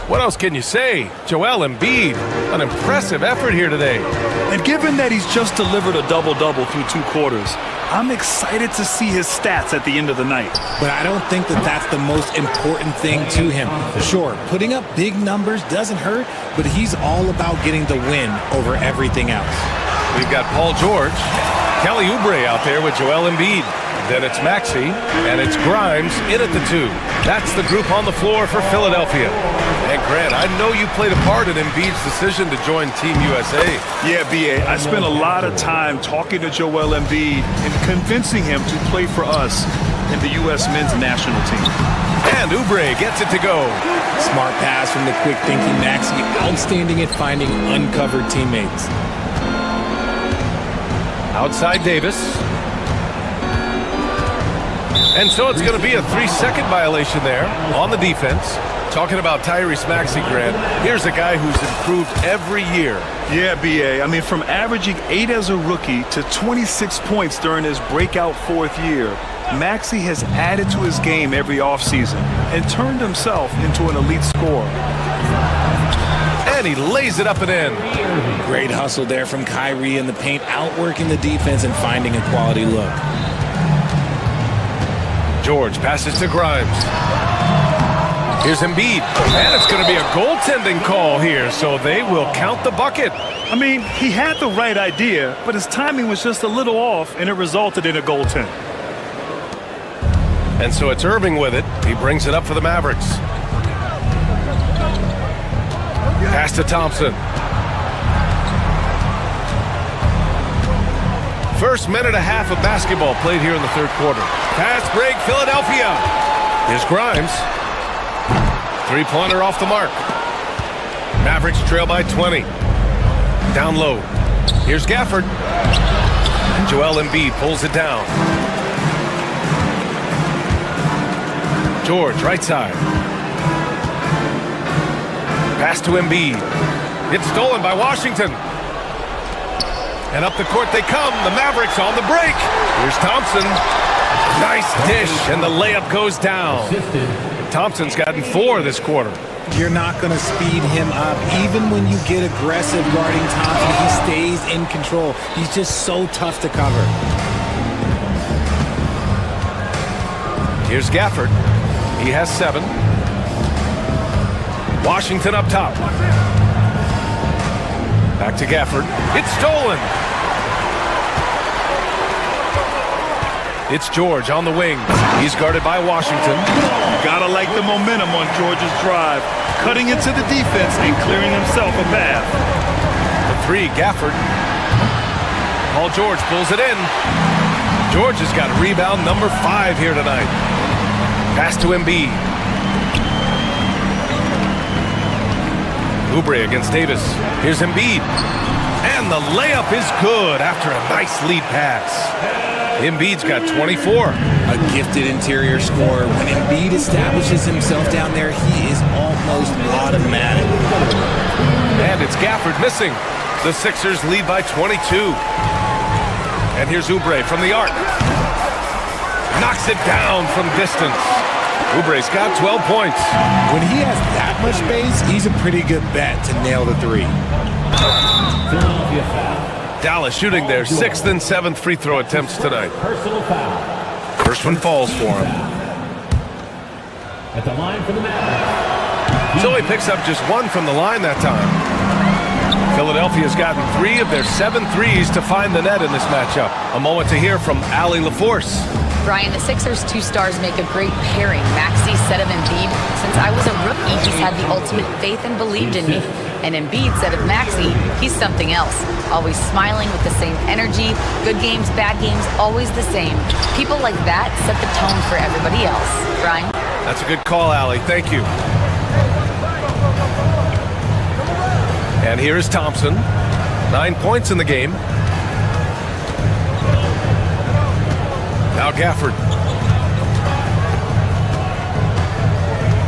What else can you say? Joel Embiid, an impressive effort here today. And given that he's just delivered a double-double through 2 quarters, I'm excited to see his stats at the end of the night. But I don't think that that's the most important thing to him. Sure, putting up big numbers doesn't hurt, but he's all about getting the win over everything else. We've got Paul George, Kelly Oubre out there with Joel Embiid. Then it's Maxey, and it's Grimes in at the 2. That's the group on the floor for Philadelphia. And Grant, I know you played a part in Embiid's decision to join Team USA. Yeah, B.A., I spent a lot of time talking to Joel Embiid and convincing him to play for us in the U.S. men's national team. And Oubre gets it to go. Smart pass from the quick-thinking Maxey, outstanding at finding uncovered teammates. Outside Davis. And so it's going to be a 3-second violation there on the defense. Talking about Tyrese Maxey, Grant, here's a guy who's improved every year. Yeah, B.A., I mean, from averaging 8 as a rookie to 26 points during his breakout 4th year, Maxey has added to his game every offseason and turned himself into an elite scorer. And he lays it up and in. Great hustle there from Kyrie in the paint, outworking the defense and finding a quality look. George passes to Grimes. Here's Embiid, and it's going to be a goaltending call here, so they will count the bucket. I mean, he had the right idea, but his timing was just a little off, and it resulted in a goaltend. And so it's Irving with it. He brings it up for the Mavericks. Pass to Thompson. First minute and a half of basketball played here in the third quarter. Fast break, Philadelphia. Here's Grimes. Three-pointer off the mark. Mavericks trail by 20. Down low. Here's Gafford. Joel Embiid pulls it down. George, right side. Pass to Embiid. It's stolen by Washington. And up the court they come. The Mavericks on the break. Here's Thompson. Nice dish, and the layup goes down. Thompson's gotten 4 this quarter. You're not going to speed him up. Even when you get aggressive guarding Thompson, he stays in control. He's just so tough to cover. Here's Gafford. He has 7. Washington up top. Back to Gafford. It's stolen. It's George on the wing. He's guarded by Washington. Gotta like the momentum on George's drive. Cutting into the defense and clearing himself a path. The 3, Gafford. Paul George pulls it in. George has got rebound number 5 here tonight. Pass to Embiid. Oubre against Davis. Here's Embiid. And the layup is good after a nice lead pass. Embiid's got 24. A gifted interior scorer. When Embiid establishes himself down there, he is almost automatic. And it's Gafford missing. The Sixers lead by 22. And here's Oubre from the arc. Knocks it down from distance. Oubre's got 12 points. When he has that much space, he's a pretty good bet to nail the 3. Philadelphia foul. Dallas shooting their 6th and 7th free throw attempts tonight. Personal foul. First one falls for him. At the line for the Mavericks. So he picks up just one from the line that time. Philadelphia's gotten 3 of their 7 threes to find the net in this matchup. A moment to hear from Allie LaForce. Brian, the Sixers' 2 stars make a great pairing. Maxey said of Embiid, since I was a rookie, he's had the ultimate faith and believed in me. And Embiid said of Maxey, he's something else. Always smiling with the same energy. Good games, bad games, always the same. People like that set the tone for everybody else. Brian? That's a good call, Allie. Thank you. And here is Thompson. 9 points in the game. Now Gafford.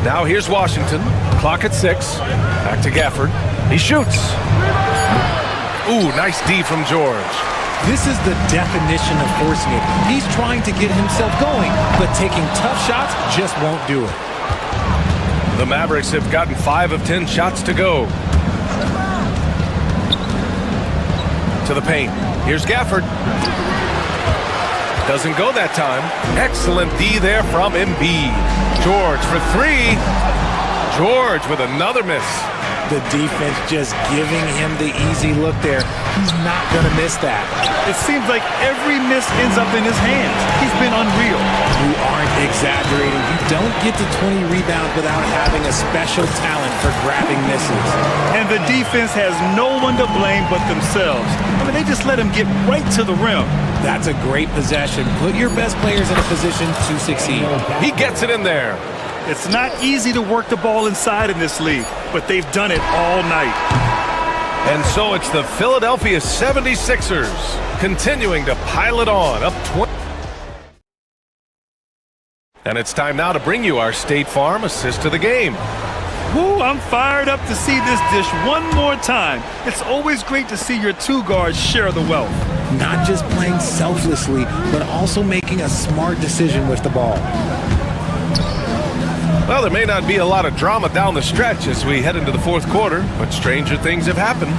Now here's Washington. Clock at 6. Back to Gafford. He shoots. Ooh, nice D from George. This is the definition of forcing it. He's trying to get himself going, but taking tough shots just won't do it. The Mavericks have gotten 5 of 10 shots to go. To the paint. Here's Gafford. Doesn't go that time. Excellent D there from Embiid. George for 3. George with another miss. The defense just giving him the easy look there. He's not going to miss that. It seems like every miss ends up in his hands. He's been unreal. You aren't exaggerating. You don't get to 20 rebounds without having a special talent for grabbing misses. And the defense has no one to blame but themselves. I mean, they just let him get right to the rim. That's a great possession. Put your best players in a position to succeed. He gets it in there. It's not easy to work the ball inside in this league, but they've done it all night. And so it's the Philadelphia 76ers continuing to pile it on, up 20. And it's time now to bring you our State Farm assist of the game. Woo, I'm fired up to see this dish one more time. It's always great to see your 2 guards share the wealth. Not just playing selflessly, but also making a smart decision with the ball. Well, there may not be a lot of drama down the stretch as we head into the 4th quarter, but stranger things have happened.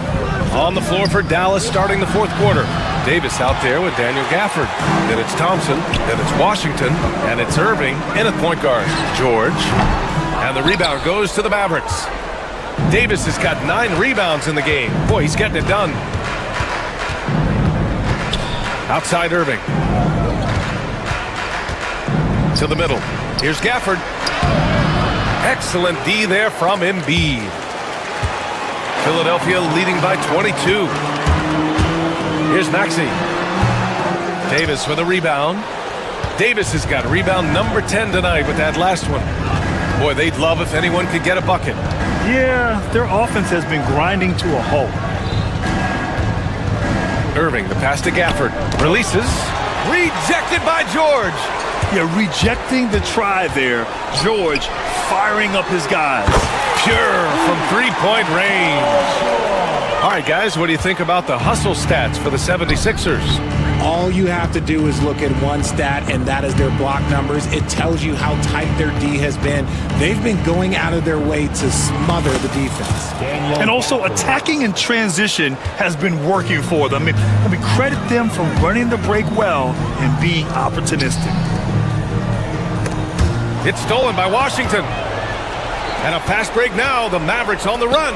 On the floor for Dallas starting the 4th quarter. Davis out there with Daniel Gafford. Then it's Thompson, then it's Washington, and it's Irving in at point guard. George. And the rebound goes to the Mavericks. Davis has got 9 rebounds in the game. Boy, he's getting it done. Outside Irving. To the middle. Here's Gafford. Excellent D there from Embiid. Philadelphia leading by 22. Here's Maxey. Davis with a rebound. Davis has got rebound number 10 tonight with that last one. Boy, they'd love if anyone could get a bucket. Yeah, their offense has been grinding to a halt. Irving, the pass to Gafford. Releases. Rejected by George. Yeah, rejecting the try there. George firing up his guys. Pure from 3-point range. All right, guys, what do you think about the hustle stats for the 76ers? All you have to do is look at one stat, and that is their block numbers. It tells you how tight their D has been. They've been going out of their way to smother the defense. And also attacking in transition has been working for them. I mean, credit them for running the break well and being opportunistic. It's stolen by Washington. And a fast break now. The Mavericks on the run.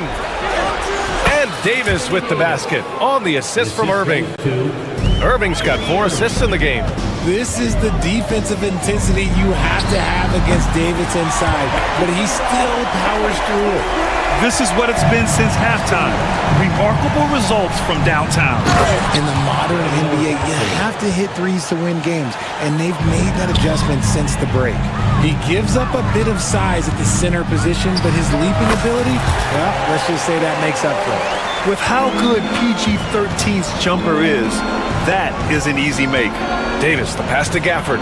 And Davis with the basket on the assist from Irving. Irving's got 4 assists in the game. This is the defensive intensity you have to have against Davis inside, but he still powers through it. This is what it's been since halftime. Remarkable results from downtown. In the modern NBA, you have to hit threes to win games, and they've made that adjustment since the break. He gives up a bit of size at the center position, but his leaping ability, well, let's just say that makes up for it. With how good PG-13's jumper is, that is an easy make. Davis, the pass to Gafford.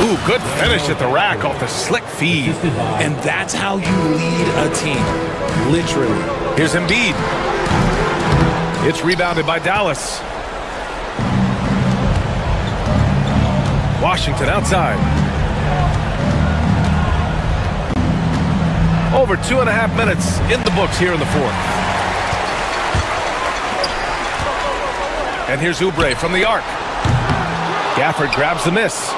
Ooh, good finish at the rack off the slick feed. And that's how you lead a team, literally. Here's Embiid. It's rebounded by Dallas. Washington outside. Over 2.5 minutes in the books here in the 4th. And here's Oubre from the arc. Gafford grabs the miss.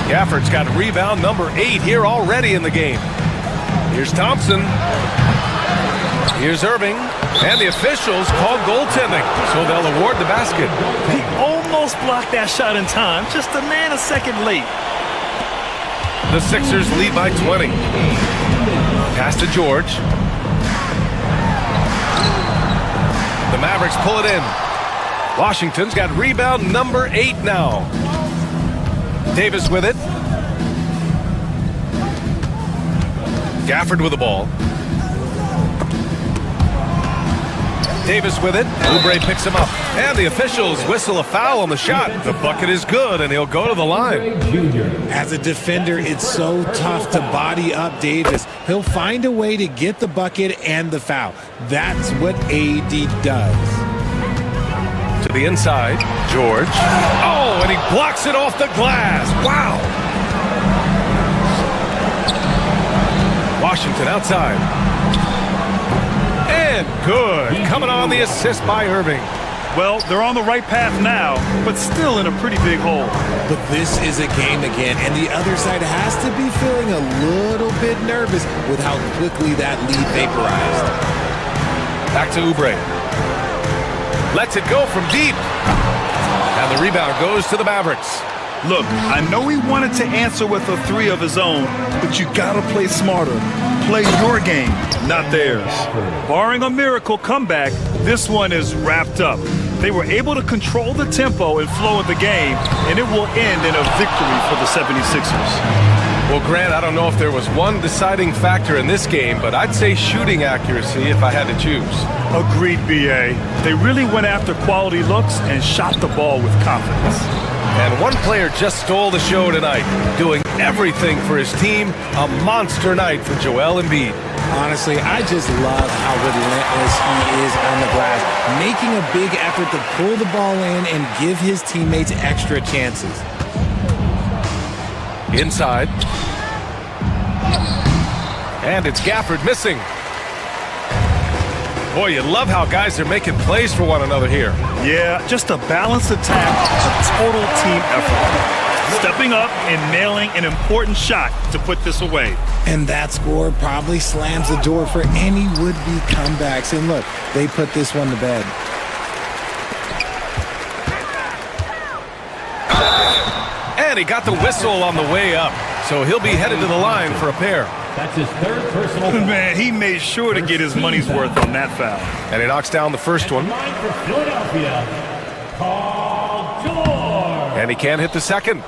Gafford's got rebound number 8 here already in the game. Here's Thompson. Here's Irving. And the officials called goaltending, so they'll award the basket. He almost blocked that shot in time, just a nanosecond late. The Sixers lead by 20. Pass to George. The Mavericks pull it in. Washington's got rebound number 8 now. Davis with it. Gafford with the ball. Davis with it. Oubre picks him up. And the officials whistle a foul on the shot. The bucket is good, and he'll go to the line. As a defender, it's so tough to body up Davis. He'll find a way to get the bucket and the foul. That's what AD does. To the inside, George. Oh, and he blocks it off the glass. Wow. Washington outside. And good. Coming on the assist by Irving. Well, they're on the right path now, but still in a pretty big hole. But this is a game again, and the other side has to be feeling a little bit nervous with how quickly that lead vaporized. Back to Oubre. Lets it go from deep. And the rebound goes to the Mavericks. Look, I know he wanted to answer with a 3 of his own, but you gotta play smarter. Play your game, not theirs. Barring a miracle comeback, this one is wrapped up. They were able to control the tempo and flow of the game, and it will end in a victory for the 76ers. Well, Grant, I don't know if there was one deciding factor in this game, but I'd say shooting accuracy if I had to choose. Agreed, B.A. They really went after quality looks and shot the ball with confidence. And one player just stole the show tonight, doing everything for his team. A monster night for Joel Embiid. Honestly, I just love how relentless he is on the glass, making a big effort to pull the ball in and give his teammates extra chances. Inside. And it's Gafford missing. Boy, you love how guys are making plays for one another here. Yeah, just a balanced attack, a total team effort. Stepping up and nailing an important shot to put this away. And that score probably slams the door for any would-be comebacks. And look, they put this one to bed. And he got the whistle on the way up, so he'll be headed to the line for a pair. That's his 3rd personal foul. Man, he made sure to get his money's worth on that foul. And he knocks down the first one. Line for Philadelphia, Paul George. And he can't hit the second.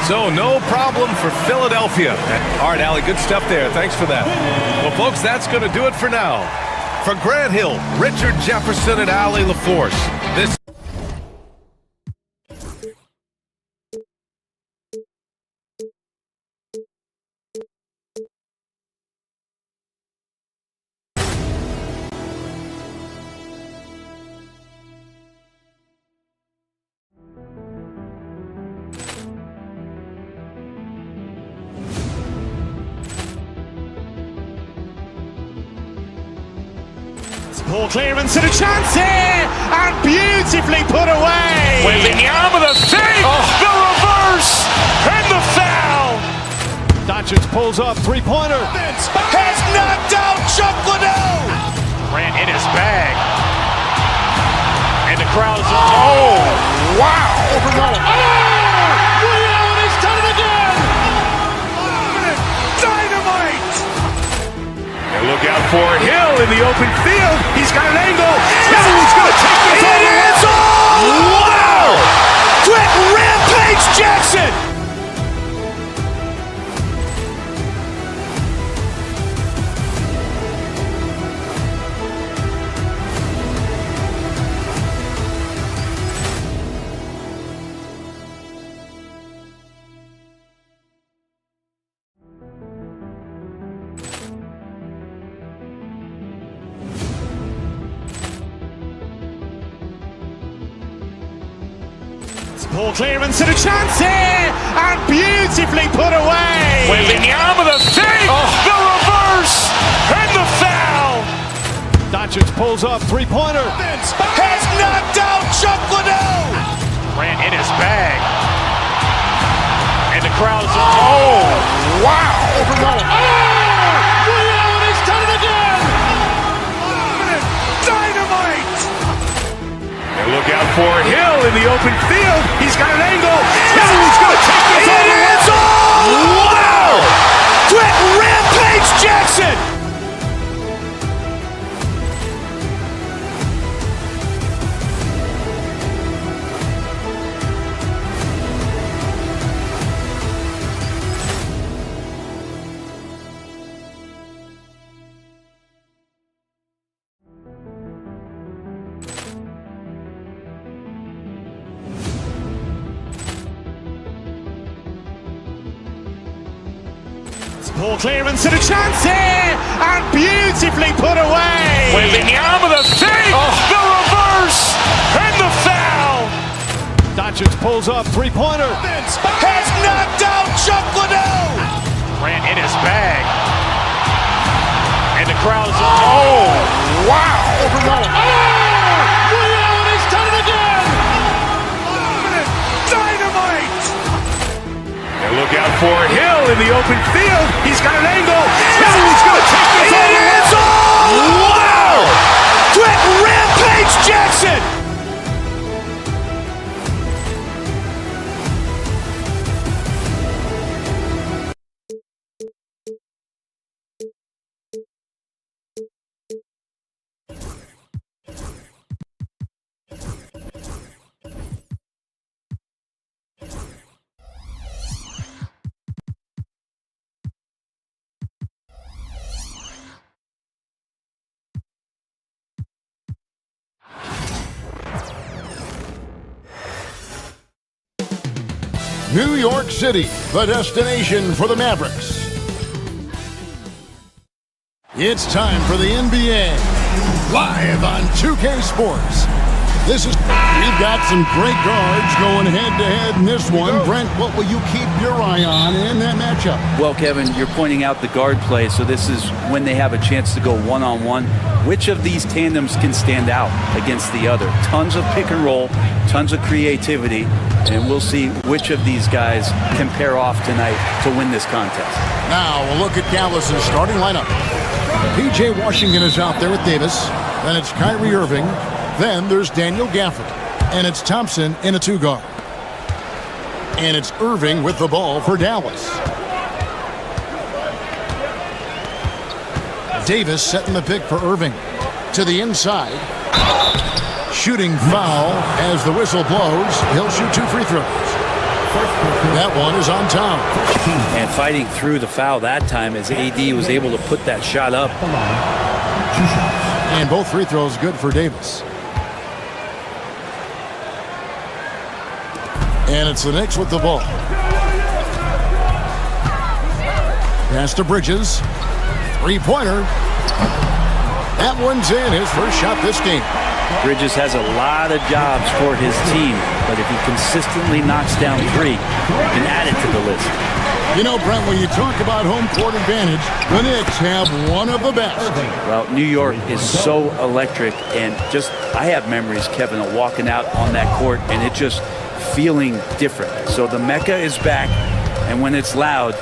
So no problem for Philadelphia. All right, Allie, good stuff there. Thanks for that. Well, folks, that's going to do it for now. For Grant Hill, Richard Jefferson, and Allie LaForce, this Ball clearance and a chance here, and beautifully put away. Wembanyama the fake, the reverse, and the foul. Doncic pulls up, three-pointer. Has knocked out Chuck Liddell. Ran in his bag. And the crowd's oh, wow. Liddell, and he's done it again. Dynamite. And look out for Hill in the open field. He's got an angle. Hill's going to take this all the way. Wow! Quick rampage Jackson. Ball clearance and a chance here, and beautifully put away. Wembanyama the fake, the reverse, Doncic pulls up, three-pointer. Has knocked out Chuck Liddell. Ran in his bag. And the crowd is, oh, wow. Overall. Ray Allen has done it again. Dynamite. And look out for Hill in the open field. He's got an angle. He's going to take this all the way. Wow. Quick Rampage Jackson. Poor clearance and a chance here, and beautifully put away. Wembanyama the save, the reverse, and the foul. Doncic pulls up, three-pointer. Has knocked out Chuck Liddell. Ran in his bag. And the crowd is, oh, wow. Overall. Ray Allen has done it again. Dynamite. And look out for Hill in the open field. He's got an angle. He's going to take this all the way. Wow. Quick Rampage Jackson. New York City, the destination for the Mavericks. It's time for the NBA, live on 2K Sports. We've got some great guards going head-to-head in this one. Brent, what will you keep your eye on in that matchup? Well, Kevin, you're pointing out the guard play, so this is when they have a chance to go one-on-one. Which of these tandems can stand out against the other? Tons of pick and roll, tons of creativity, and we'll see which of these guys can pair off tonight to win this contest. Now, we'll look at Dallas's starting lineup. P.J. Washington is out there with Davis. Then it's Kyrie Irving. Then there's Daniel Gafford. And it's Thompson in a two-guard. And it's Irving with the ball for Dallas. Davis setting the pick for Irving. To the inside. Shooting foul as the whistle blows. He'll shoot 2 free throws. That one is on Tom. And fighting through the foul that time as AD was able to put that shot up. And both free throws good for Davis. And it's the Knicks with the ball. Pass to Bridges. Three-pointer. That one's in. His first shot this game. Bridges has a lot of jobs for his team, but if he consistently knocks down 3, he can add it to the list. You know, Brent, when you talk about home court advantage, the Knicks have one of the best. Well, New York is so electric, and just, I have memories, Kevin, of walking out on that court, and it just feeling different. So the Mecca is back, and when it's loud,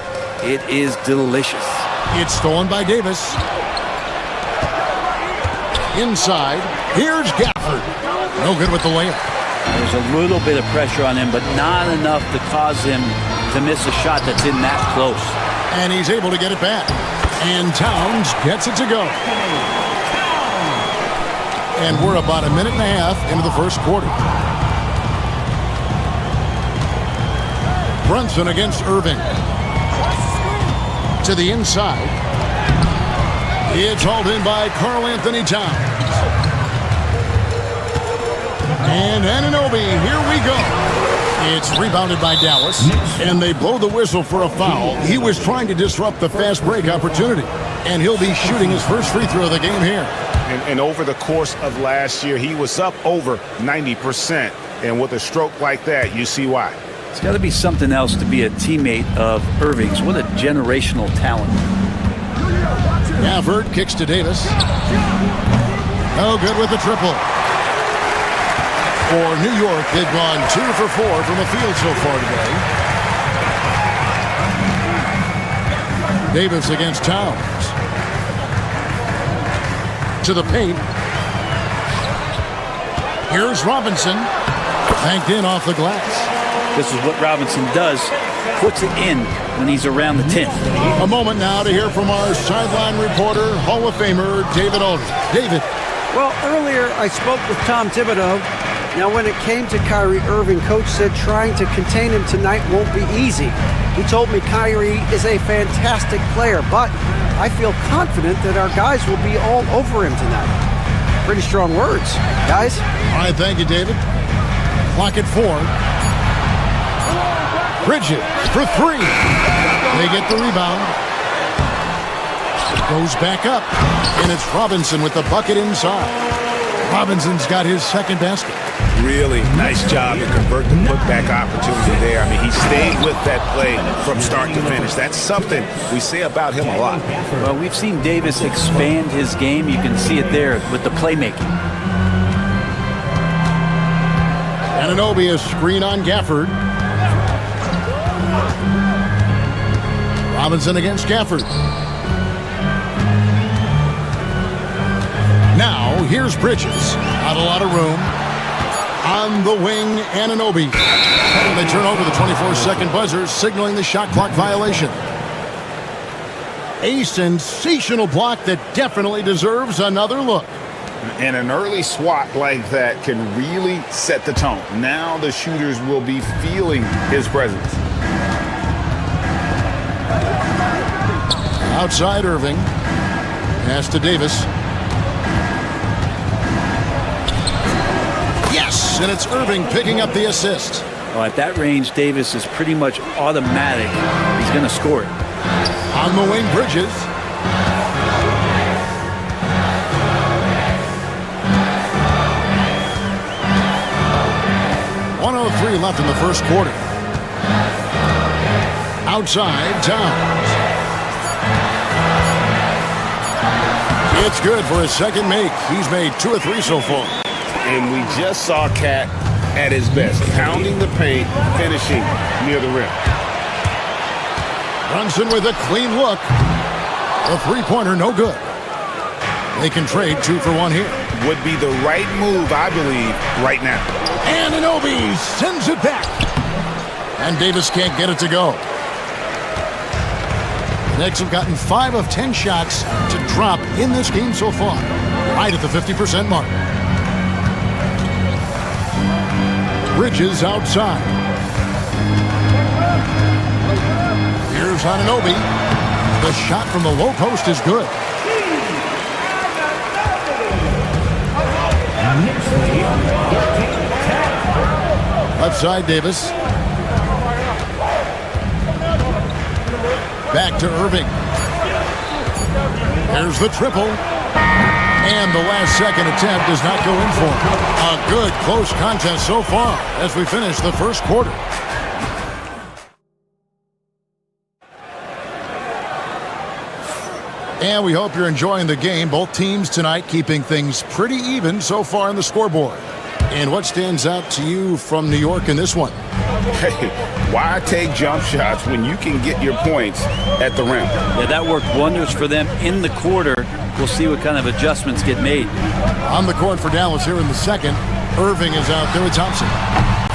it is delicious. It's stolen by Davis. Inside, here's Gafford. No good with the layup. There's a little bit of pressure on him, but not enough to cause him to miss a shot that's in that close. And he's able to get it back. And Towns gets it to go. And we're about a minute and a half into the first quarter. Brunson against Irving. To the inside. It's hauled in by Karl Anthony Towns. And Anunoby, here we go. It's rebounded by Dallas, and they blow the whistle for a foul. He was trying to disrupt the fast break opportunity, and he'll be shooting his first free throw of the game here. And over the course of last year, he was up over 90%. And with a stroke like that, you see why. It's got to be something else to be a teammate of Irving's. What a generational talent. Gafford kicks to Davis. No good with the triple. For New York, they've gone 2 for 4 from the field so far today. Davis against Towns. To the paint. Here's Robinson. Banked in off the glass. This is what Robinson does. Puts it in when he's around the 10th. A moment now to hear from our sideline reporter, Hall of Famer David Aldridge. David. Well, earlier I spoke with Tom Thibodeau. Now, when it came to Kyrie Irving, Coach said trying to contain him tonight won't be easy. He told me Kyrie is a fantastic player, but I feel confident that our guys will be all over him tonight. Pretty strong words, guys. All right, thank you, David. Clock at 4. Bridges for 3. They get the rebound. Goes back up, and it's Robinson with the bucket inside. Robinson's got his second basket. Really nice job to convert the putback opportunity there. I mean, he stayed with that play from start to finish. That's something we say about him a lot. Well, we've seen Davis expand his game. You can see it there with the playmaking. Anunoby a screen on Gafford. Robinson against Gafford. Now, here's Bridges. Not a lot of room. On the wing, Anunoby. They turn over the 24-second buzzer, signaling the shot clock violation. A sensational block that definitely deserves another look. And an early swat like that can really set the tone. Now the shooters will be feeling his presence. Outside Irving. Pass to Davis. Yes, and it's Irving picking up the assist. Well, at that range, Davis is pretty much automatic. He's going to score it. On the wing, Bridges. .103 left in the first quarter. Outside, Towns. It's good for his second make. He's made 2 of 3 so far. And we just saw Cat at his best, pounding the paint, finishing near the rim. Brunson with a clean look. A three-pointer, no good. They can trade 2 for 1 here. Would be the right move, I believe, right now. Anunoby sends it back. And Davis can't get it to go. The Knicks have gotten 5 of 10 shots to drop in this game so far. Right at the 50% mark. Bridges outside. Here's Anunoby. The shot from the low post is good. Left side, Davis. Back to Irving. There's the triple. And the last second attempt does not go in for him. A good close contest so far as we finish the first quarter. And we hope you're enjoying the game. Both teams tonight keeping things pretty even so far on the scoreboard. And what stands out to you from New York in this one? Hey, why take jump shots when you can get your points at the rim? Yeah, that worked wonders for them in the quarter. We'll see what kind of adjustments get made. On the court for Dallas here in the second. Irving is out there with Thompson.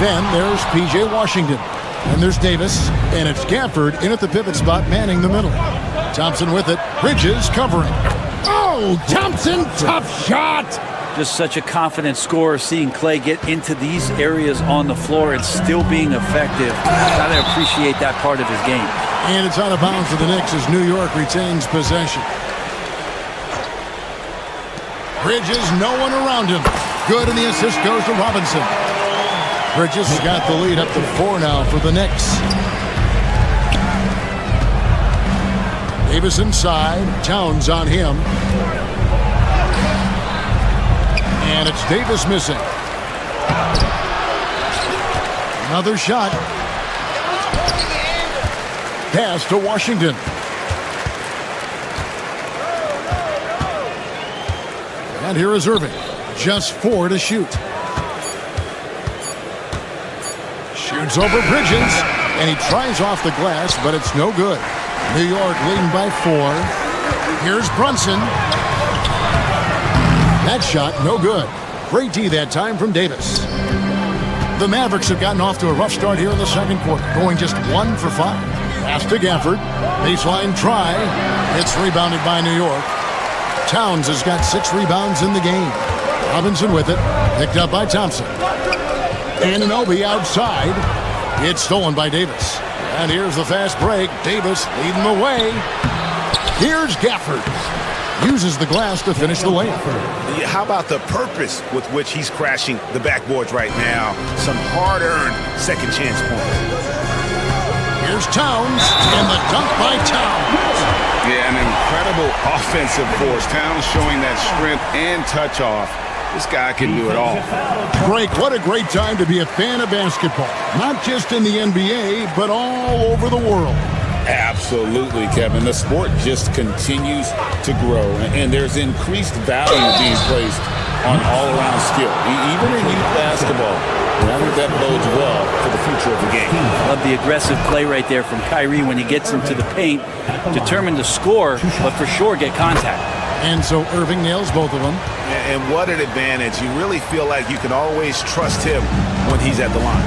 Then there's P.J. Washington. And there's Davis. And it's Gafford in at the pivot spot, manning the middle. Thompson with it. Bridges covering. Oh, Thompson, tough shot. Just such a confident scorer, seeing Clay get into these areas on the floor and still being effective. Gotta appreciate that part of his game. And it's out of bounds to the Knicks as New York retains possession. Bridges, no one around him. Good, and the assist goes to Robinson. Bridges has got the lead up to 4 now for the Knicks. Davis inside. Towns on him. And it's Davis missing. Another shot. Pass to Washington. And here is Irving. Just 4 to shoot. Shoots over Bridges. And he tries off the glass, but it's no good. New York leading by 4. Here's Brunson. That shot, no good. Great D that time from Davis. The Mavericks have gotten off to a rough start here in the second quarter, going just 1 for 5. Pass to Gafford. Baseline try. It's rebounded by New York. Towns has got 6 rebounds in the game. Robinson with it. Picked up by Thompson. Anunoby outside. It's stolen by Davis. And here's the fast break. Davis leading the way. Here's Gafford. Uses the glass to finish the layup. How about the purpose with which he's crashing the backboards right now? Some hard-earned second chance points. Here's Towns, and the dunk by Towns. Yeah, an incredible offensive force. Towns showing that strength and touch off. This guy can do it all. Greg, what a great time to be a fan of basketball. Not just in the NBA, but all over the world. Absolutely, Kevin. The sport just continues to grow, and there's increased value being placed on all-around skill, even in youth basketball. And I think that bodes well for the future of the game. Love the aggressive play right there from Kyrie when he gets into the paint, determined to score, but for sure get contact. And so Irving nails both of them. And what an advantage. You really feel like you can always trust him when he's at the line.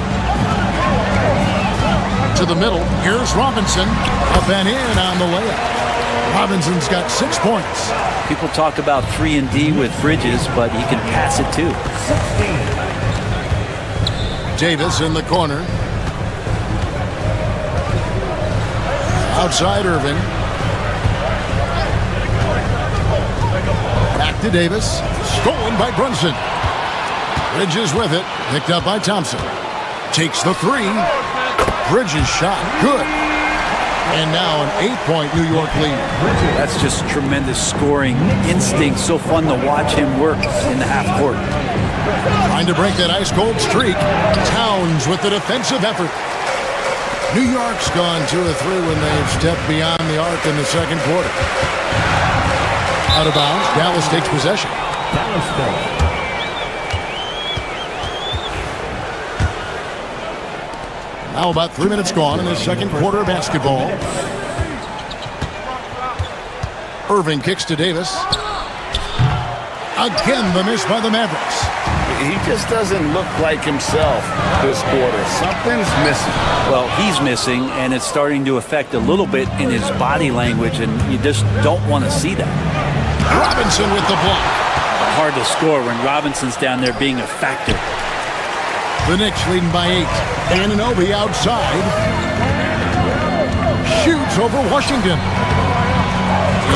To the middle, here's Robinson. Up and in on the layup. Robinson's got 6 points. People talk about 3 and D with Bridges, but he can pass it too. Davis in the corner. Outside Irving. Back to Davis. Stolen by Brunson. Bridges with it. Picked up by Thompson. Takes the 3. Bridges shot. Good. And now an 8-point New York lead. That's just tremendous scoring instinct. So fun to watch him work in the half court. Trying to break that ice-cold streak. Towns with the defensive effort. New York's gone 2 of 3 when they've stepped beyond the arc in the second quarter. Out of bounds. Dallas takes possession. Dallas ball. Now about 3 minutes gone in the second quarter of basketball. Irving kicks to Davis. Again, the miss by the Mavericks. He just doesn't look like himself this quarter. Something's missing. Well, he's missing, and it's starting to affect a little bit in his body language, and you just don't want to see that. Robinson with the block. Hard to score when Robinson's down there being a factor. The Knicks leading by 8. Anunoby outside. Shoots over Washington.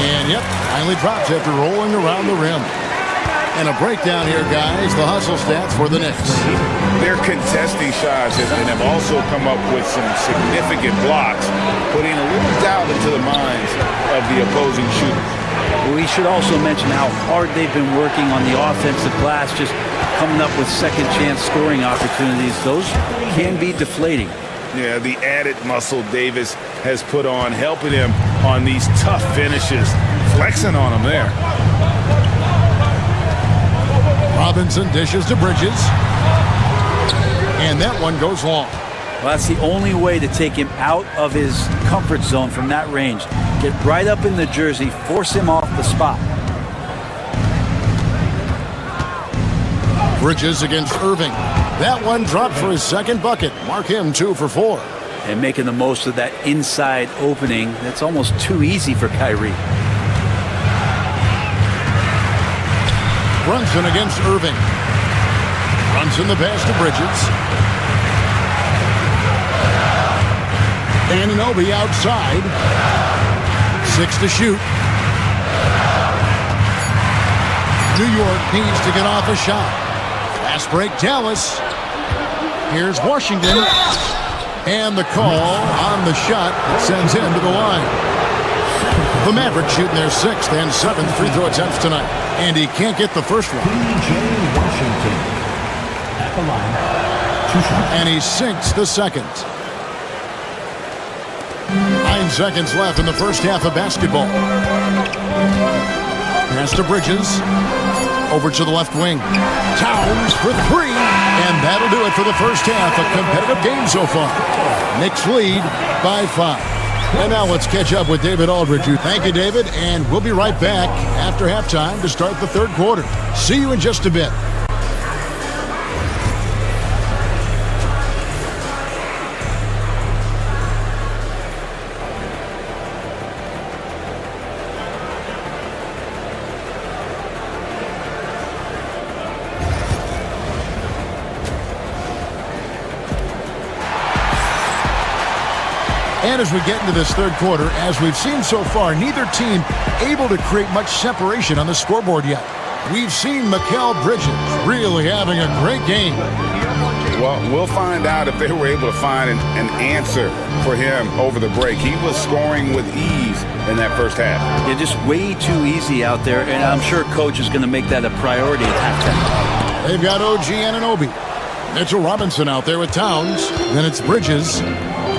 And yep, finally drops after rolling around the rim. And a breakdown here, guys. The hustle stats for the Knicks. They're contesting shots and have also come up with some significant blocks, putting a little doubt into the minds of the opposing shooters. We should also mention how hard they've been working on the offensive glass, just coming up with second chance scoring opportunities. Those can be deflating. Yeah, the added muscle Davis has put on, helping him on these tough finishes, flexing on him there. Robinson dishes to Bridges. And that one goes long. Well, that's the only way to take him out of his comfort zone from that range. Get right up in the jersey, force him off the spot. Bridges against Irving. That one dropped for his second bucket. Mark him 2 for 4. And making the most of that inside opening. That's almost too easy for Kyrie. Brunson against Irving. Brunson the pass to Bridges. Anunoby outside. 6 to shoot. New York needs to get off a shot. Fast break, Dallas. Here's Washington. And the call on the shot sends him to the line. The Mavericks shooting their 6th and 7th free throw attempts tonight. And he can't get the first one. Washington at the line. 2 shots. And he sinks the second. 9 seconds left in the first half of basketball. Pass to Bridges. Over to the left wing. Towns for three. And that'll do it for the first half. A competitive game so far. Knicks lead by 5. And now let's catch up with David Aldridge. Thank you, David. And we'll be right back after halftime to start the third quarter. See you in just a bit. And as we get into this third quarter, as we've seen so far, neither team able to create much separation on the scoreboard yet. We've seen Mikal Bridges really having a great game. Well, we'll find out if they were able to find an answer for him over the break. He was scoring with ease in that first half. Yeah, just way too easy out there, and I'm sure Coach is going to make that a priority at halftime. They've got OG Anunoby. Mitchell Robinson out there with Towns. Then it's Bridges.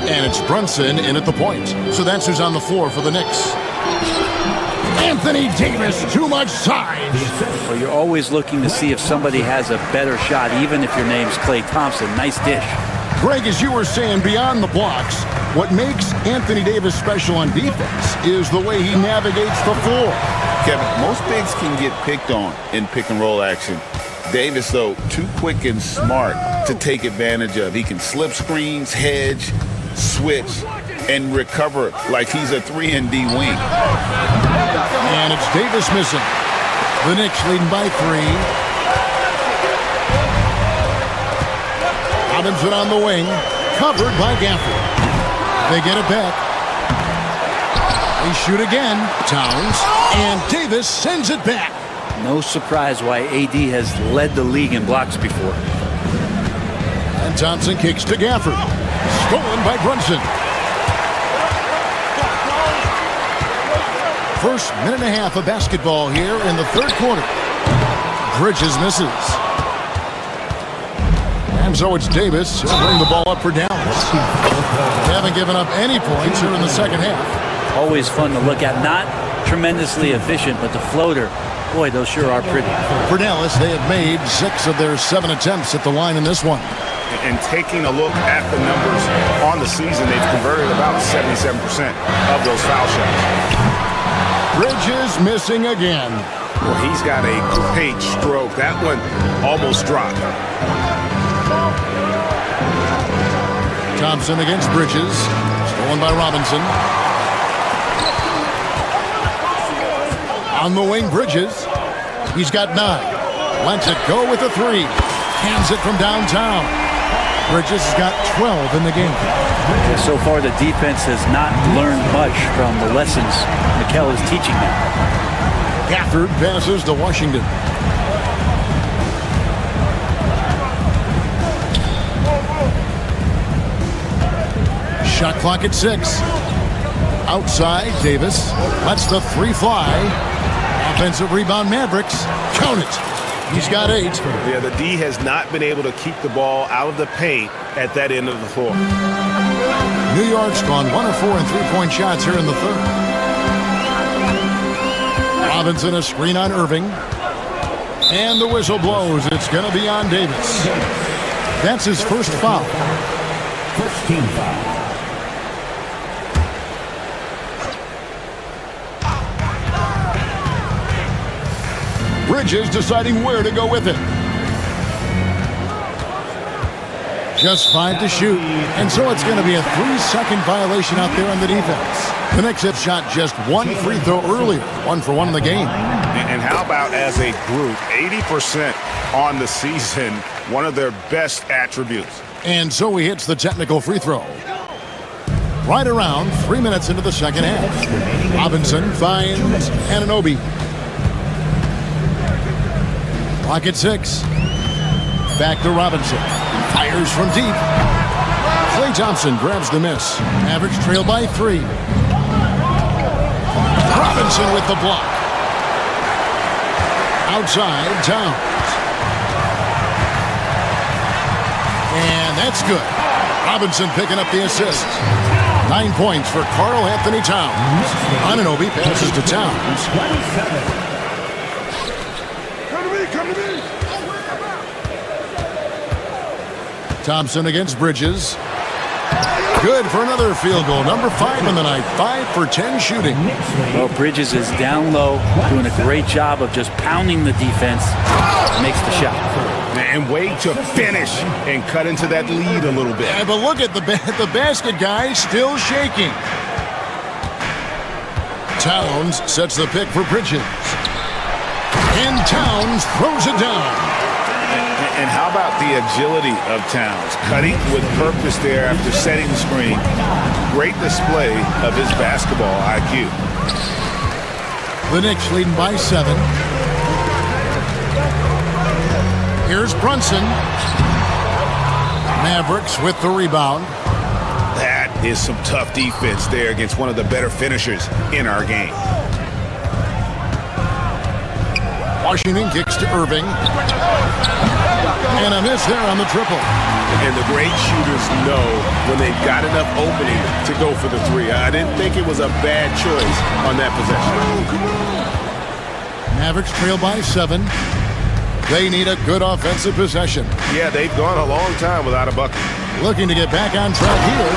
And it's Brunson in at the point. So that's who's on the floor for the Knicks. Anthony Davis, too much size. Well, you're always looking to see if somebody has a better shot, even if your name's Klay Thompson. Nice dish. Greg, as you were saying, beyond the blocks, what makes Anthony Davis special on defense is the way he navigates the floor. Kevin, most bigs can get picked on in pick-and-roll action. Davis, though, too quick and smart to take advantage of. He can slip screens, hedge, switch, and recover like he's a 3-and-D wing. And it's Davis missing. The Knicks leading by 3. Robinson on the wing, covered by Gafford. They get it back. They shoot again. Towns. And Davis sends it back. No surprise why AD has led the league in blocks before. And Thompson kicks to Gafford. Stolen by Brunson. First minute and a half of basketball here in the third quarter. Bridges misses. And so it's Davis. He'll bring the ball up for Dallas. They haven't given up any points here in the second half. Always fun to look at. Not tremendously efficient, but the floater, boy, those sure are pretty. For Dallas, they have made 6 of their 7 attempts at the line in this one. And taking a look at the numbers on the season, they've converted about 77% of those foul shots. Bridges missing again. Well, he's got a great stroke. That one almost dropped. Thompson against Bridges. Stolen by Robinson. On the wing, Bridges. He's got 9. Lets it go with a 3. Hands it from downtown. Bridges has got 12 in the game. So far, the defense has not learned much from the lessons Mikal is teaching them. Gafford passes to Washington. Shot clock at 6. Outside, Davis lets the 3 fly. Offensive rebound, Mavericks. Count it. He's got 8. Yeah, the D has not been able to keep the ball out of the paint at that end of the floor. New York's gone 1 of 4 in 3-point shots here in the third. Robinson a screen on Irving. And the whistle blows. It's going to be on Davis. That's his first foul. First team foul. Bridges deciding where to go with it. Just 5 to shoot. And so it's going to be a 3-second violation out there on the defense. The Knicks have shot just 1 free throw earlier. 1 for 1 in the game. And how about as a group, 80% on the season, one of their best attributes. And so he hits the technical free throw. Right around 3 minutes into the second half. Robinson finds Anunoby. Clock at 6. Back to Robinson. Fires from deep. Klay Thompson grabs the miss. Mavericks trail by 3. Robinson with the block. Outside, Towns. And that's good. Robinson picking up the assist. 9 points for Karl Anthony Towns. Anunoby passes to Towns. Thompson against Bridges. Good for another field goal. Number 5 in the night. 5 for 10 shooting. Well, Bridges is down low, doing a great job of just pounding the defense. Makes the shot. And wait to finish and cut into that lead a little bit. Yeah, but look at the basket, guys, still shaking. Towns sets the pick for Bridges. And Towns throws it down. And how about the agility of Towns? Cutting with purpose there after setting the screen. Great display of his basketball IQ. The Knicks leading by 7. Here's Brunson. Mavericks with the rebound. That is some tough defense there against one of the better finishers in our game. Washington kicks to Irving. And a miss there on the triple. And the great shooters know when they've got enough opening to go for the 3. I didn't think it was a bad choice on that possession. Mavericks trail by 7. They need a good offensive possession. Yeah, they've gone a long time without a bucket. Looking to get back on track here.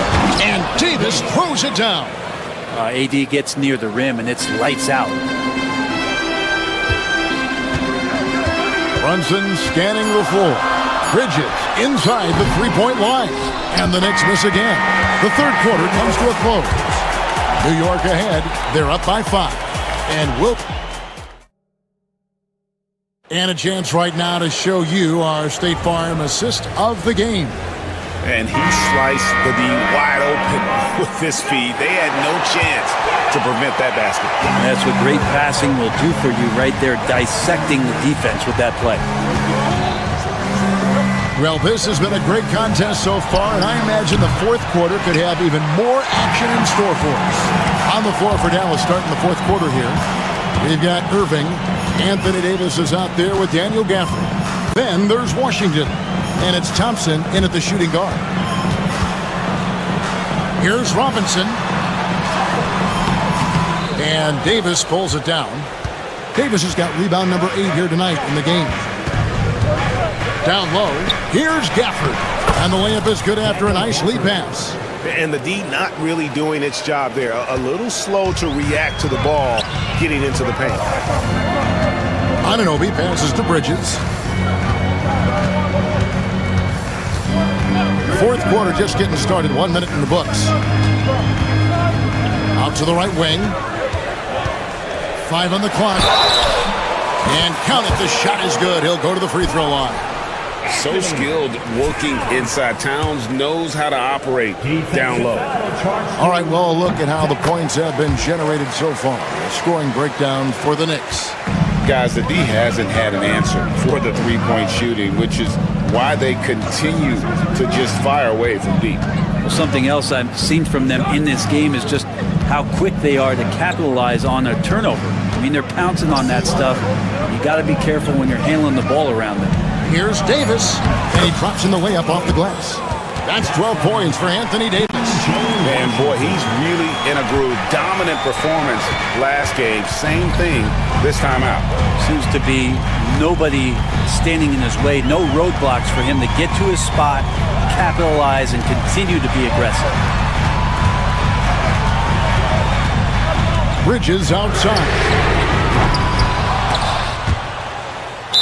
And Davis throws it down. AD gets near the rim, and it's lights out. Brunson scanning the floor. Bridges inside the three-point line. And the Knicks miss again. The third quarter comes to a close. New York ahead. They're up by 5. And a chance right now to show you our State Farm assist of the game. And he sliced the D wide open with his feed. They had no chance to prevent that basket. And that's what great passing will do for you right there, dissecting the defense with that play. Well, this has been a great contest so far, and I imagine the fourth quarter could have even more action in store for us. On the floor for Dallas starting the fourth quarter here. We've got Irving. Anthony Davis is out there with Daniel Gafford. Then there's Washington. And it's Thompson in at the shooting guard. Here's Robinson. And Davis pulls it down. Davis has got rebound number 8 here tonight in the game. Down low, here's Gafford. And the layup is good after a nice lead pass. And the D not really doing its job there. A little slow to react to the ball getting into the paint. Anunoby passes to Bridges. Fourth quarter just getting started. 1 minute in the books. Out to the right wing. 5 on the clock. And count it. The shot is good. He'll go to the free throw line. So skilled working inside. Towns knows how to operate down low. All right, well, a look at how the points have been generated so far. A scoring breakdown for the Knicks. Guys, the D hasn't had an answer for the three-point shooting, which is why they continue to just fire away from deep. Well, something else I've seen from them in this game is just how quick they are to capitalize on a turnover. I mean, they're pouncing on that stuff. You got to be careful when you're handling the ball around them. Here's Davis, and he drops in the layup off the glass. That's 12 points for Anthony Davis. And boy, he's really in a groove. Dominant performance last game. Same thing this time out. Seems to be nobody standing in his way. No roadblocks for him to get to his spot, capitalize, and continue to be aggressive. Bridges outside.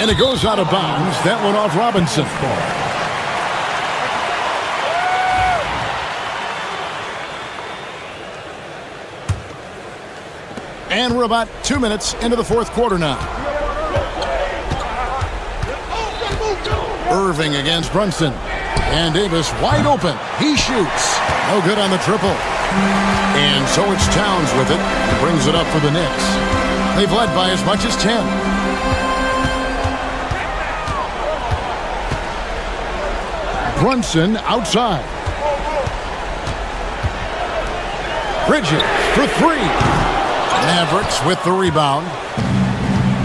And it goes out of bounds. That one off Robinson. And we're about 2 minutes into the fourth quarter now. Irving against Brunson. And Davis wide open. He shoots. No good on the triple. And so it's Towns with it. He brings it up for the Knicks. They've led by as much as 10. Brunson outside. Bridges for 3. Mavericks with the rebound.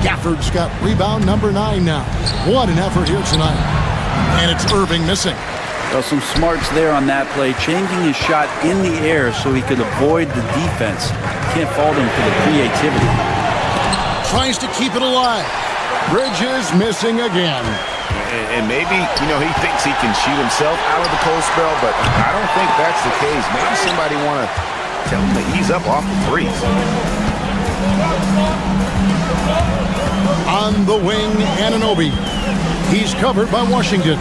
Gafford's got rebound number 9 now. What an effort here tonight. And it's Irving missing. Well, some smarts there on that play, changing his shot in the air so he could avoid the defense. Can't fault him for the creativity. Tries to keep it alive. Bridges missing again. And maybe, he thinks he can shoot himself out of the cold spell, but I don't think that's the case. Maybe somebody want to tell him to ease up off the threes. On the wing, Anunoby. He's covered by Washington.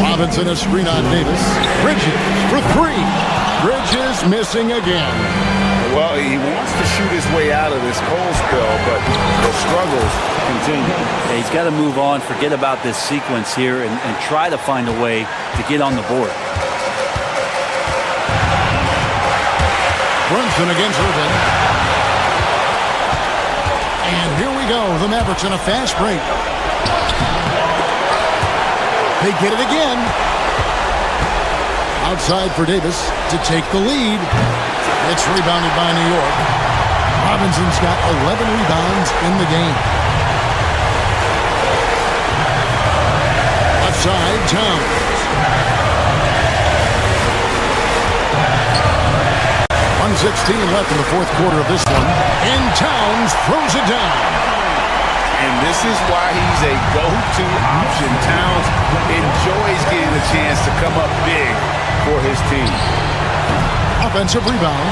Robinson a screen on Davis. Bridges for three. Bridges missing again. Well, he wants to shoot his way out of this cold spell, but the struggles continue. Yeah, he's got to move on, forget about this sequence here, and try to find a way to get on the board. Brunson against Irving. And here we go. The Mavericks in a fast break. They get it again. Outside for Davis to take the lead. It's rebounded by New York. Robinson's got 11 rebounds in the game. Left side, Towns. 1:16 left in the fourth quarter of this one. And Towns throws it down. And this is why he's a go-to option. Towns enjoys getting the chance to come up big for his team. Offensive rebound.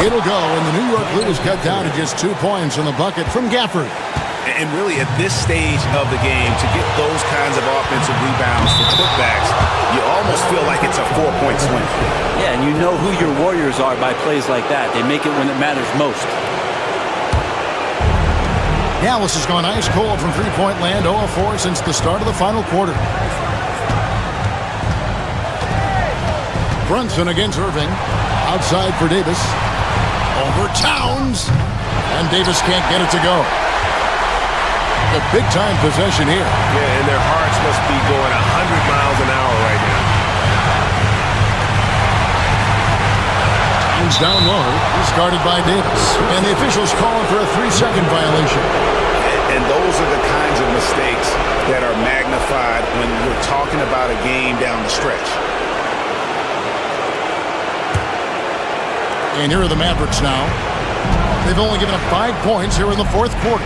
It'll go, and the New York lead is cut down to just 2 points in the bucket from Gafford. And really, at this stage of the game, to get those kinds of offensive rebounds for putbacks, you almost feel like it's a 4-point swing. Yeah, and you know who your Warriors are by plays like that. They make it when it matters most. Dallas has gone ice cold from three-point land, 0 of 4 since the start of the final quarter. Brunson against Irving. Outside for Davis. Over Towns. And Davis can't get it to go. A big-time possession here. Yeah, and their hearts must be going 100 miles an hour right now. Towns down low. He's guarded by Davis. And the officials calling for a 3-second violation. And those are the kinds of mistakes that are magnified when we're talking about a game down the stretch. And here are the Mavericks now. They've only given up 5 points here in the fourth quarter.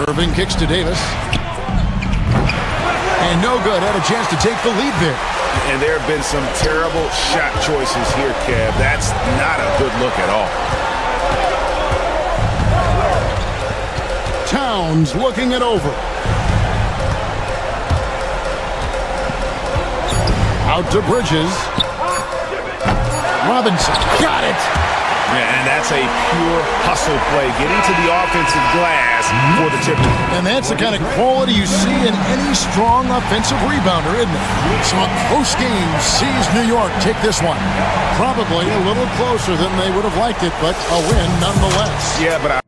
Irving kicks to Davis. And no good. Had a chance to take the lead there. And there have been some terrible shot choices here, Kev. That's not a good look at all. Towns looking it over. Out to Bridges. Robinson got it. Yeah, and that's a pure hustle play, getting to the offensive glass for the tip. And that's the kind of quality you see in any strong offensive rebounder, isn't it? So a close game sees New York take this one. Probably a little closer than they would have liked it, but a win nonetheless. Yeah, but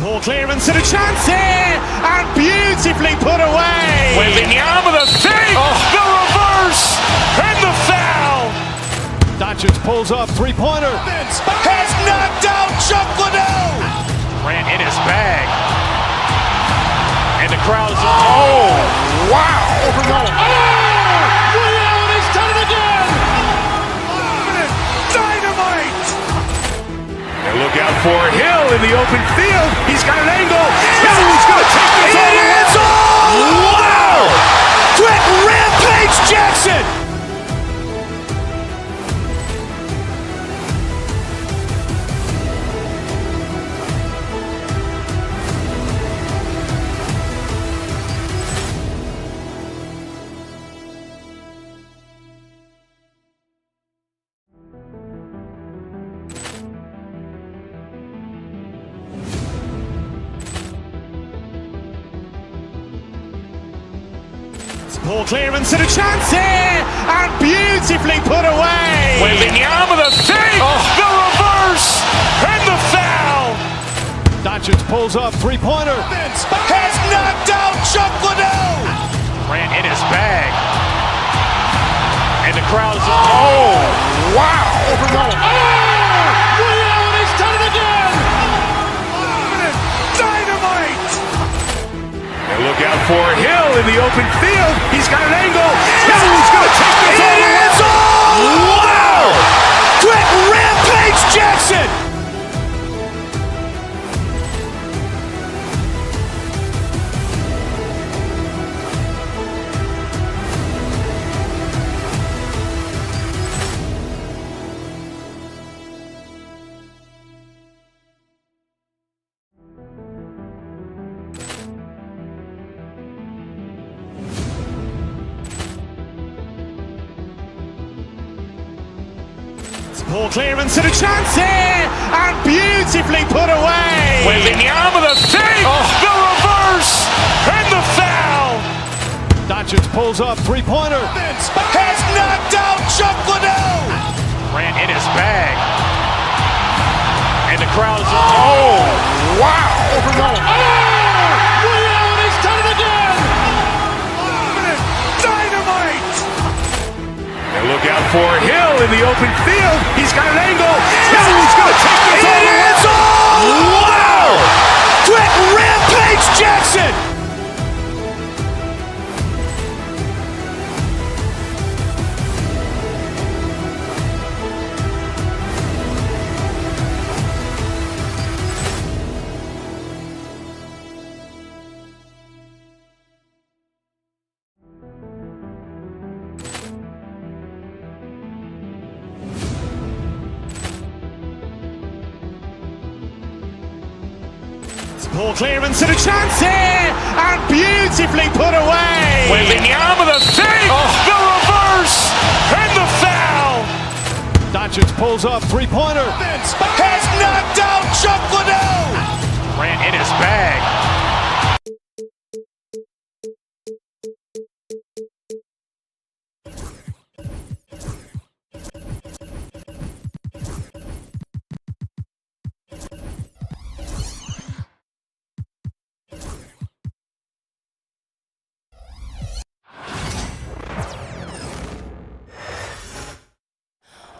Poor clearance and a chance here, and beautifully put away. Wembanyama the save, the reverse, and the foul. Doncic pulls up, three-pointer. Has knocked out Chuck Liddell. Ran in his bag. And the crowd is... Oh, wow. Liddell has done it again. Dynamite. And look out for Hill in the open field. He's got an angle. Hill's going to take this all the way. Wow. Quick rampage Jackson. Poor clearance and a chance here, and beautifully put away. Wembanyama the save, the reverse, and the foul. Doncic pulls up, three-pointer. Has knocked out Chuck Liddell. Ran in his bag. And the crowd is... Oh, wow! Over Nolan. Ray Allen has done it again! Dynamite! And look out for Hill in the open field. He's got an angle. Hill's going to take this all the way. Wow! Quick rampage Jackson! Poor clearance and a chance here! And beautifully put away! Wembanyama the save! The reverse! And the foul! Doncic pulls up, three-pointer. Has knocked out Chuck Liddell! Ran in his bag. And the crowd is... Oh, wow! Over Nolan. Ray Allen has done it again! Dynamite! And look out for Hill in the open field. He's got an angle. Hill's going to take this all the way. Wow! Quick rampage Jackson! Poor clearance and a chance here! And beautifully put away! Wembanyama the save! The reverse! And the foul! Doncic pulls up, three-pointer. Has knocked out Chuck Liddell! Ran in his bag.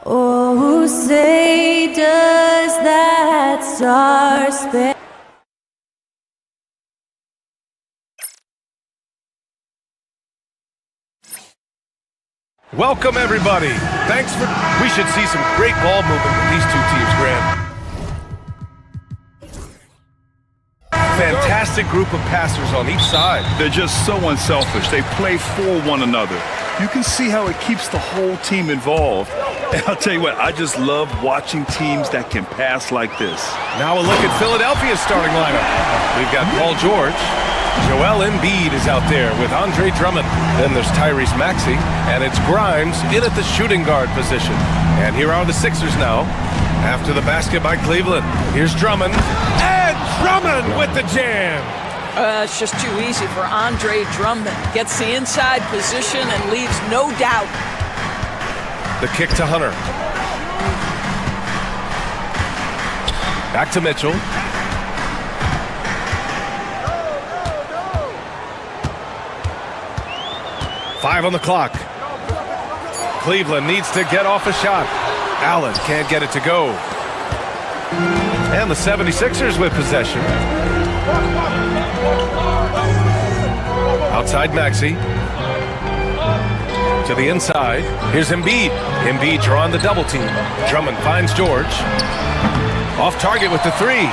Oh, say does that star span? Welcome, everybody. Thanks for... We should see some great ball movement with these two teams, Grant. Fantastic group of passers on each side. They're just so unselfish. They play for one another. You can see how it keeps the whole team involved. And I'll tell you what, I just love watching teams that can pass like this. Now a look at Philadelphia's starting lineup. We've got Paul George. Joel Embiid is out there with Andre Drummond. Then there's Tyrese Maxey. And it's Grimes in at the shooting guard position. And here are the Sixers now. After the basket by Cleveland. Here's Drummond. And Drummond with the jam. It's just too easy for Andre Drummond. Gets the inside position and leaves no doubt. The kick to Hunter. Back to Mitchell. Five on the clock. Cleveland needs to get off a shot. Allen can't get it to go. And the 76ers with possession. Outside Maxey. To the inside. Here's Embiid. Embiid drawing the double team. Drummond finds George. Off target with the three.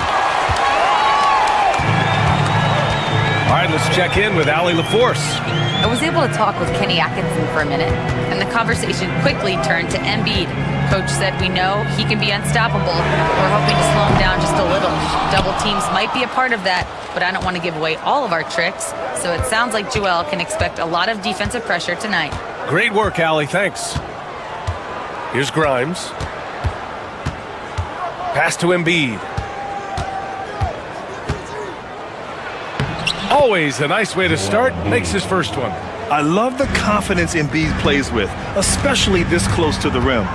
All right, let's check in with Allie LaForce. I was able to talk with Kenny Atkinson for a minute, and the conversation quickly turned to Embiid. Coach said we know he can be unstoppable. We're hoping to slow him down just a little. Double teams might be a part of that, but I don't want to give away all of our tricks, so it sounds like Joel can expect a lot of defensive pressure tonight. Great work, Allie. Thanks. Here's Grimes. Pass to Embiid. Always a nice way to start. Makes his first one. I love the confidence Embiid plays with, especially this close to the rim.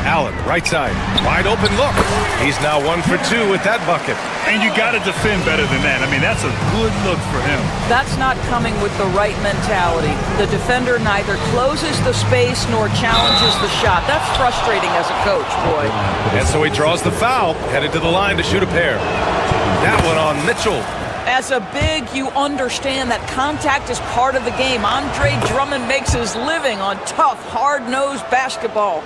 Allen, right side. Wide open look. He's now 1 for 2 with that bucket. And you got to defend better than that. I mean, that's a good look for him. That's not coming with the right mentality. The defender neither closes the space nor challenges the shot. That's frustrating as a coach, boy. And so he draws the foul, headed to the line to shoot a pair. That one on Mitchell. As a big, you understand that contact is part of the game. Andre Drummond makes his living on tough, hard-nosed basketball.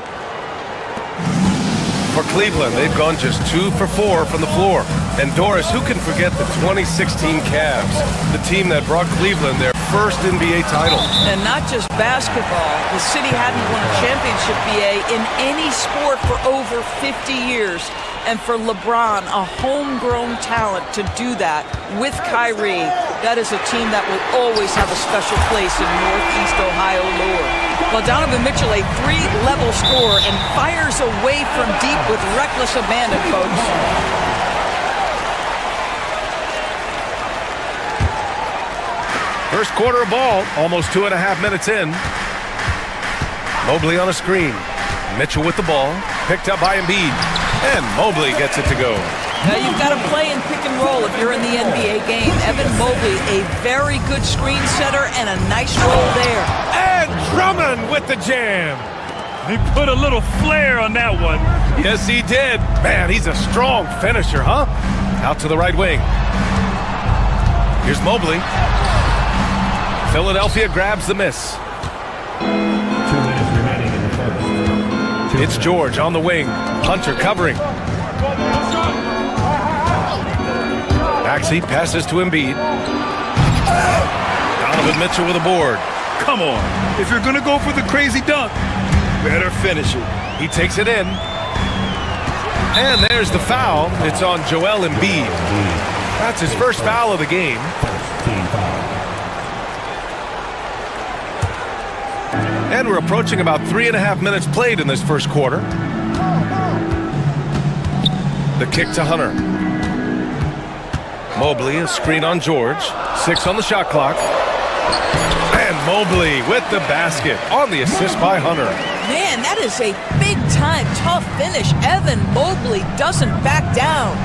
For Cleveland, they've gone just 2 for 4 from the floor. And Doris, who can forget the 2016 Cavs, the team that brought Cleveland their first NBA title? And not just basketball. The city hadn't won a championship, BA, in any sport for over 50 years. And for LeBron, a homegrown talent, to do that with Kyrie, that is a team that will always have a special place in Northeast Ohio lore. Well, Donovan Mitchell, a 3-level scorer, and fires away from deep with reckless abandon, folks. First quarter of ball, almost 2.5 minutes in. Mobley on a screen. Mitchell with the ball, picked up by Embiid. And Mobley gets it to go. Now you've got to play in pick and roll if you're in the NBA game. Evan Mobley, a very good screen setter and a nice roll there. And Drummond with the jam. He put a little flair on that one. Yes, he did. Man, he's a strong finisher, huh? Out to the right wing. Here's Mobley. Philadelphia grabs the miss. 2 minutes remaining in the first. It's George on the wing. Hunter covering. Maxey passes to Embiid. Donovan Mitchell with a board. Come on. If you're going to go for the crazy dunk, better finish it. He takes it in. And there's the foul. It's on Joel Embiid. That's his first foul of the game. And we're approaching about 3.5 minutes played in this first quarter. The kick to Hunter. Mobley, a screen on George. 6 on the shot clock. And Mobley with the basket on the assist by Hunter. Man, that is a big-time, tough finish. Evan Mobley doesn't back down.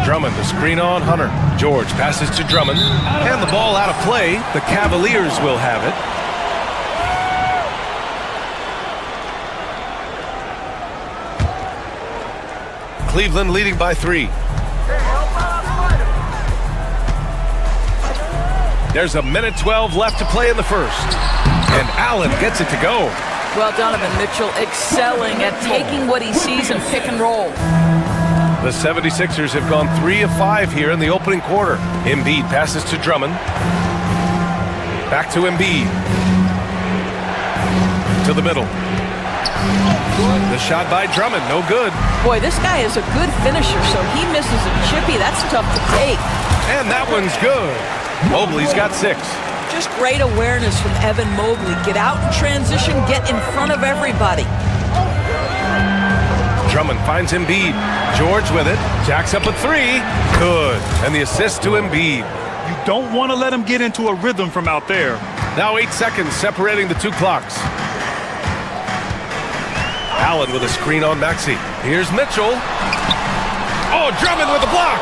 Drummond, the screen on Hunter. George passes to Drummond. And the ball out of play. The Cavaliers will have it. Cleveland leading by 3. There's 1:12 left to play in the first. And Allen gets it to go. Well, Donovan Mitchell excelling at taking what he sees in pick and roll. The 76ers have gone 3 of 5 here in the opening quarter. Embiid passes to Drummond. Back to Embiid. To the middle. The shot by Drummond, no good. Boy, this guy is a good finisher, so he misses a chippy. That's tough to take. And that one's good. Mobley's got 6. Just great awareness from Evan Mobley. Get out in transition, get in front of everybody. Drummond finds Embiid. George with it. Jacks up a 3. Good. And the assist to Embiid. You don't want to let him get into a rhythm from out there. Now 8 seconds separating the 2 clocks. Allen with a screen on Maxey. Here's Mitchell. Oh, Drummond with the block.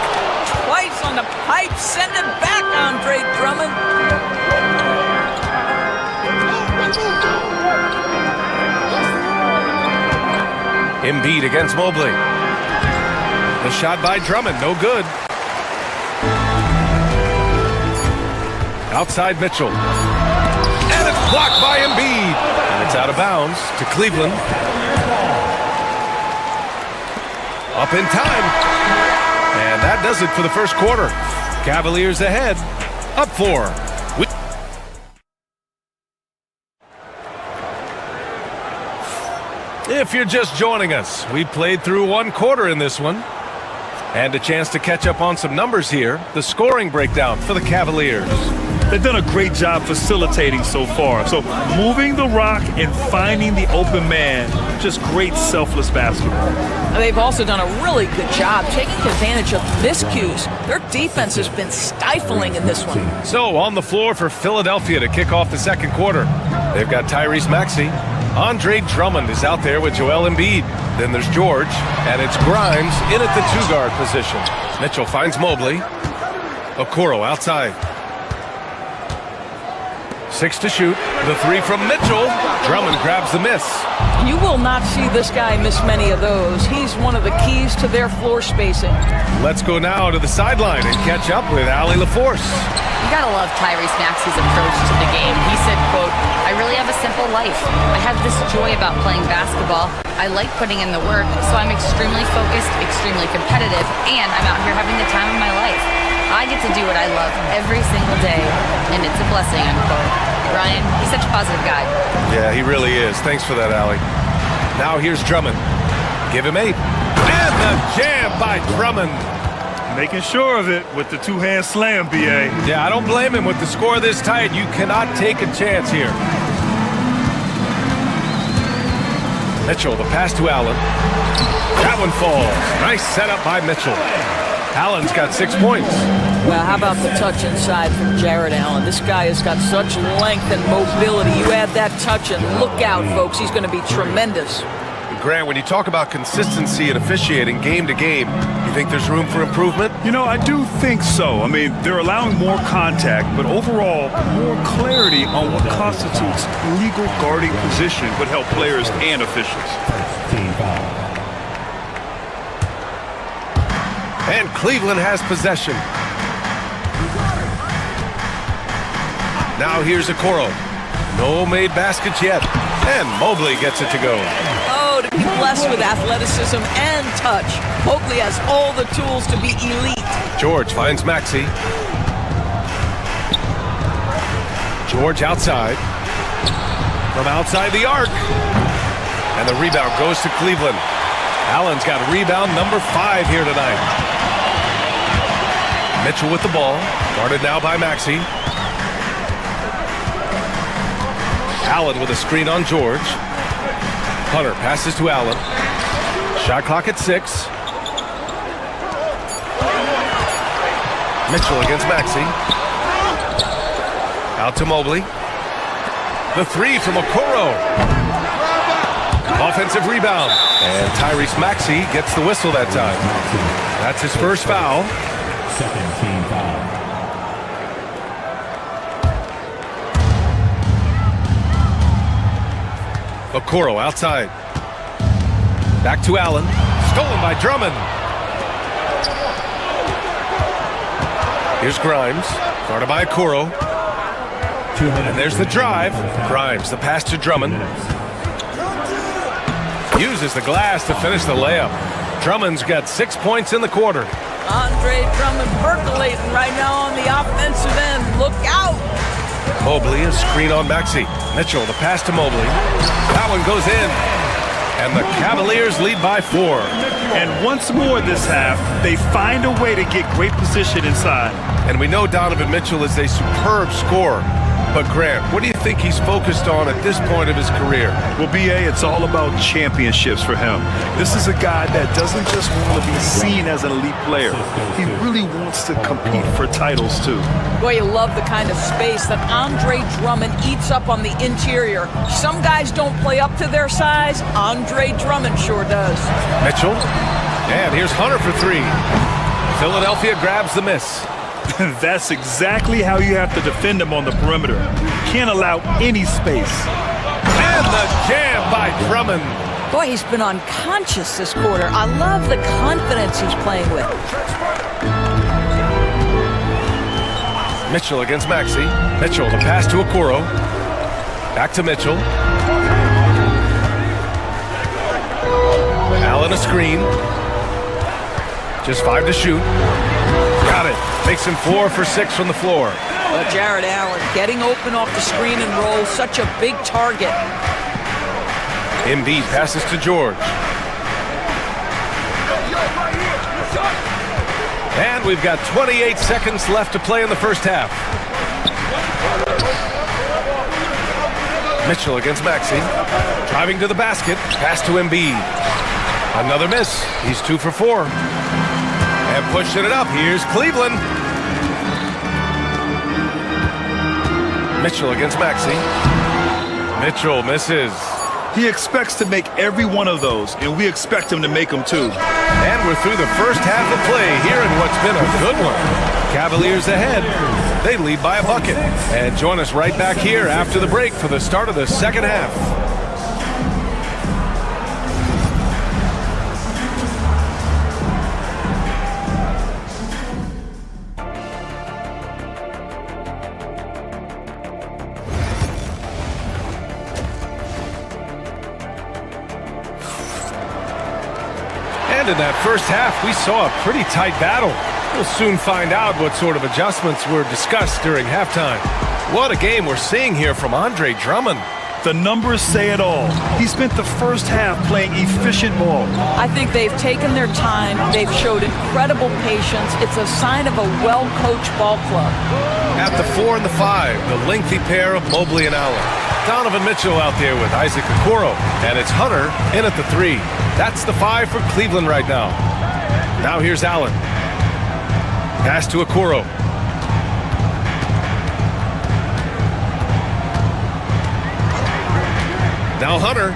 Twice on the pipe. Send it back, Andre Drummond. Embiid against Mobley. The shot by Drummond, no good. Outside Mitchell. And it's blocked by Embiid. And it's out of bounds to Cleveland. Up in time. And that does it for the first quarter. Cavaliers ahead. Up 4. If you're just joining us, we played through 1 quarter in this one. And a chance to catch up on some numbers here. The scoring breakdown for the Cavaliers. They've done a great job facilitating so far. So moving the rock and finding the open man, just great selfless basketball. They've also done a really good job taking advantage of miscues. Their defense has been stifling in this one. So on the floor for Philadelphia to kick off the second quarter. They've got Tyrese Maxey. Andre Drummond is out there with Joel Embiid. Then there's George, and it's Grimes in at the 2-guard position. Mitchell finds Mobley. Okoro outside. 6 to shoot. The 3 from Mitchell. Drummond grabs the miss. You will not see this guy miss many of those. He's one of the keys to their floor spacing. Let's go now to the sideline and catch up with Allie LaForce. You gotta love Tyrese Maxey's approach to the game. He said, quote, "I really have a simple life. I have this joy about playing basketball. I like putting in the work, so I'm extremely focused, extremely competitive, and I'm out here having the time of my life. I get to do what I love every single day, and it's a blessing," unquote. Ryan, he's such a positive guy. Yeah, he really is. Thanks for that, Allie. Now here's Drummond. Give him 8. And the jam by Drummond. Making sure of it with the 2-hand slam, B.A. Yeah, I don't blame him. With the score this tight, you cannot take a chance here. Mitchell, the pass to Allen. That one falls. Nice setup by Mitchell. Allen's got 6 points. Well, how about the touch inside from Jared Allen? This guy has got such length and mobility. You add that touch and look out, folks. He's going to be tremendous. Grant, when you talk about consistency and officiating game to game, you think there's room for improvement? You know, I do think so. I mean, they're allowing more contact, but overall, more clarity on what constitutes legal guarding position would help players and officials. And Cleveland has possession. Now here's Okoro. No made baskets yet. And Mobley gets it to go. Oh, to be blessed with athleticism and touch. Mobley has all the tools to be elite. George finds Maxey. George outside. From outside the arc. And the rebound goes to Cleveland. Allen's got rebound number 5 here tonight. Mitchell with the ball. Guarded now by Maxey. Allen with a screen on George. Hunter passes to Allen. Shot clock at 6. Mitchell against Maxey. Out to Mobley. The 3 from Okoro. Offensive rebound. And Tyrese Maxey gets the whistle that time. That's his first foul. Second team foul. Okoro outside. Back to Allen. Stolen by Drummond. Here's Grimes. Guarded by Okoro. And there's the drive. Grimes, the pass to Drummond. Uses the glass to finish the layup. Drummond's got 6 points in the quarter. Andre Drummond percolating right now on the offensive end. Look out! Mobley, a screen on Maxey. Mitchell, the pass to Mobley. That one goes in. And the Cavaliers lead by 4. And once more this half, they find a way to get great position inside. And we know Donovan Mitchell is a superb scorer. But Grant, what do you think he's focused on at this point of his career? Well, B.A., it's all about championships for him. This is a guy that doesn't just want to be seen as an elite player. He really wants to compete for titles, too. Boy, you love the kind of space that Andre Drummond eats up on the interior. Some guys don't play up to their size. Andre Drummond sure does. Mitchell. And here's Hunter for 3. Philadelphia grabs the miss. That's exactly how you have to defend him on the perimeter. You can't allow any space. And the jam by Drummond. Boy, he's been unconscious this quarter. I love the confidence he's playing with. Mitchell against Maxey. Mitchell, the pass to Okoro. Back to Mitchell. Allen a screen. Just 5 to shoot. Got it. Makes him 4 for 6 from the floor. But Jared Allen getting open off the screen and roll, such a big target. Embiid passes to George. And we've got 28 seconds left to play in the first half. Mitchell against Maxey. Driving to the basket. Pass to Embiid. Another miss. He's 2 for 4. And pushing it up, here's Cleveland. Mitchell against Maxey. Mitchell misses. He expects to make every one of those, and we expect him to make them too. And we're through the first half of play here in what's been a good one. Cavaliers ahead. They lead by a bucket. And join us right back here after the break for the start of the second half. In that first half, we saw a pretty tight battle. We'll soon find out what sort of adjustments were discussed during halftime. What a game we're seeing here from Andre Drummond. The numbers say it all. He spent the first half playing efficient ball. I think they've taken their time. They've showed incredible patience. It's a sign of a well-coached ball club. At the 4 and the 5, the lengthy pair of Mobley and Allen. Donovan Mitchell out there with Isaac Okoro. And it's Hunter in at the 3. That's the 5 for Cleveland right now. Now here's Allen. Pass to Okoro. Now Hunter.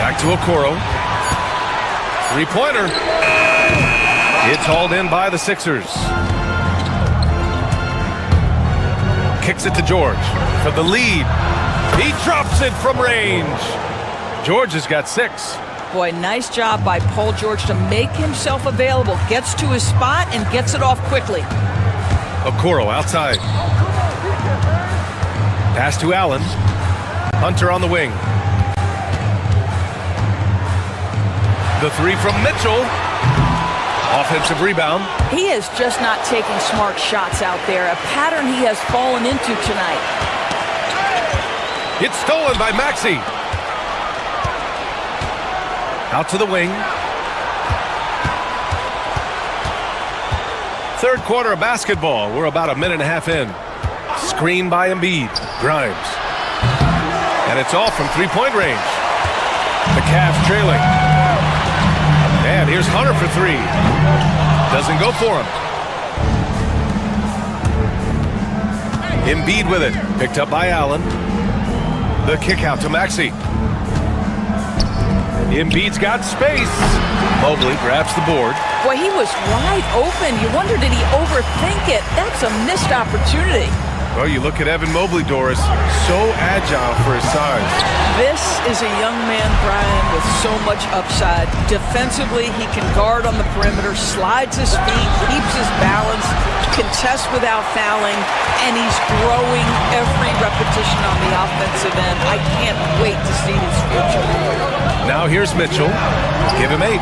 Back to Okoro. Three-pointer. It's hauled in by the Sixers. Kicks it to George for the lead. He drops it from range. George has got 6. Boy, nice job by Paul George to make himself available. Gets to his spot and gets it off quickly. Okoro outside. Pass to Allen. Hunter on the wing. The 3 from Mitchell. Offensive rebound. He is just not taking smart shots out there, a pattern he has fallen into tonight. It's stolen by Maxey. Out to the wing. Third quarter of basketball. We're about a minute and a half in. Screen by Embiid. Grimes. And it's all from three-point range. The Cavs trailing. And here's Hunter for 3. Doesn't go for him. Embiid with it. Picked up by Allen. The kick out to Maxey. Embiid's got space. Mobley grabs the board. Boy, he was wide open. You wonder, did he overthink it? That's a missed opportunity. Well, you look at Evan Mobley, Doris, so agile for his size. This is a young man, Brian, with so much upside. Defensively, he can guard on the perimeter, slides his feet, keeps his balance, contests without fouling, and he's growing every repetition on the offensive end. I can't wait to see his future. Now here's Mitchell. Give him 8.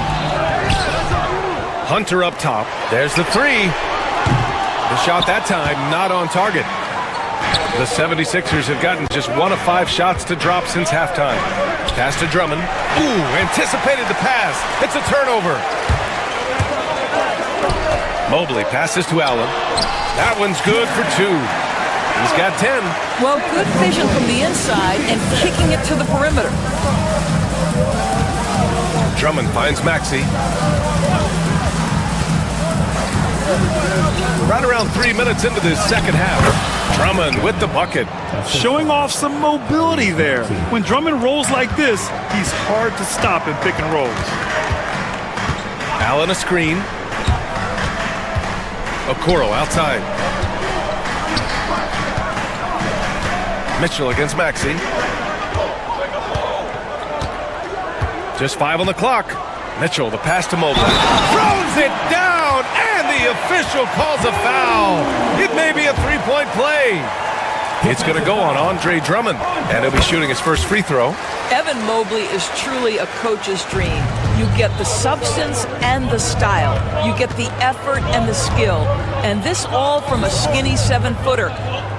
Hunter up top. There's the 3. The shot that time not on target. The 76ers have gotten just 1 of 5 shots to drop since halftime. Pass to Drummond. Ooh, anticipated the pass. It's a turnover. Mobley passes to Allen. That one's good for 2. He's got 10. Well, good vision from the inside and kicking it to the perimeter. Drummond finds Maxey. Right around 3 minutes into this second half. Drummond with the bucket. Showing off some mobility there. When Drummond rolls like this, he's hard to stop in pick and rolls. Allen a screen. Okoro outside. Mitchell against Maxey. Just 5 on the clock. Mitchell, the pass to Mobley. Throws it down, and the official calls a foul. It may be a 3-point play. It's going to go on Andre Drummond, and he'll be shooting his first free throw. Evan Mobley is truly a coach's dream. You get the substance and the style. You get the effort and the skill. And this all from a skinny 7-footer.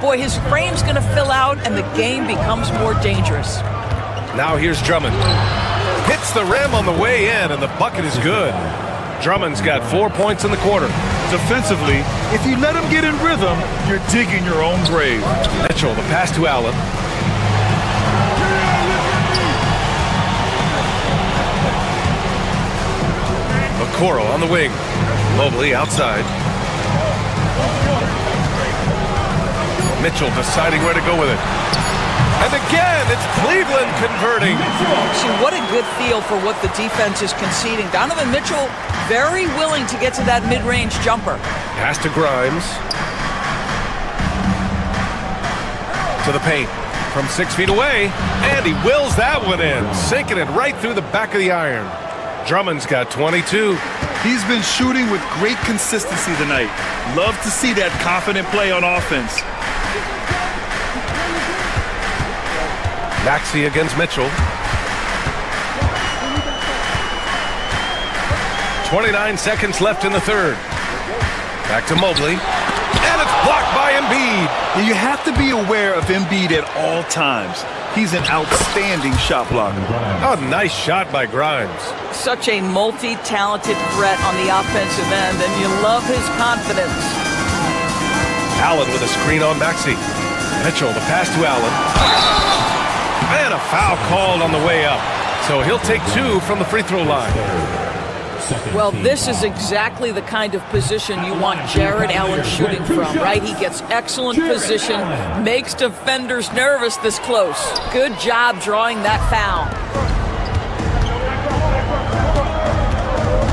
Boy, his frame's going to fill out, and the game becomes more dangerous. Now here's Drummond. Hits the rim on the way in, and the bucket is good. Drummond's got 4 points in the quarter. Defensively, if you let him get in rhythm, you're digging your own grave. Mitchell, the pass to Allen. Okoro on the wing. Mobley outside. Mitchell deciding where to go with it. And again, it's Cleveland converting. See, what a good feel for what the defense is conceding. Donovan Mitchell very willing to get to that mid-range jumper. Pass to Grimes. To the paint from 6 feet away, and he wills that one in, sinking it right through the back of the iron. Drummond's got 22. He's been shooting with great consistency tonight. Love to see that confident play on offense. Maxey against Mitchell. 29 seconds left in the third. Back to Mobley. And it's blocked by Embiid. And you have to be aware of Embiid at all times. He's an outstanding shot blocker. Oh, nice shot by Grimes. Such a multi-talented threat on the offensive end, and you love his confidence. Allen with a screen on Maxey. Mitchell, the pass to Allen. And a foul called on the way up. So he'll take 2 from the free throw line. Well, this is exactly the kind of position you want Jared Allen shooting from, right? He gets excellent position, makes defenders nervous this close. Good job drawing that foul.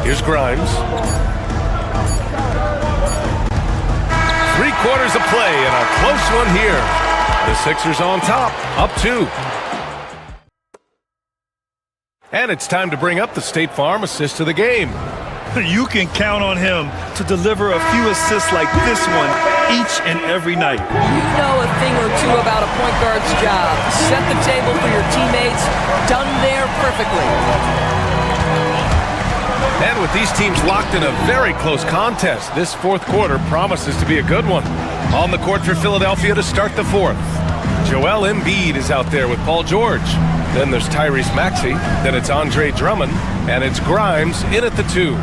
Here's Grimes. 3 quarters of play and a close one here. The Sixers on top, up 2. And it's time to bring up the State Farm assist of the game. You can count on him to deliver a few assists like this one each and every night. You know a thing or two about a point guard's job. Set the table for your teammates. Done there perfectly. And with these teams locked in a very close contest, this fourth quarter promises to be a good one. On the court for Philadelphia to start the fourth. Joel Embiid is out there with Paul George. Then there's Tyrese Maxey. Then it's Andre Drummond. And it's Grimes in at the 2.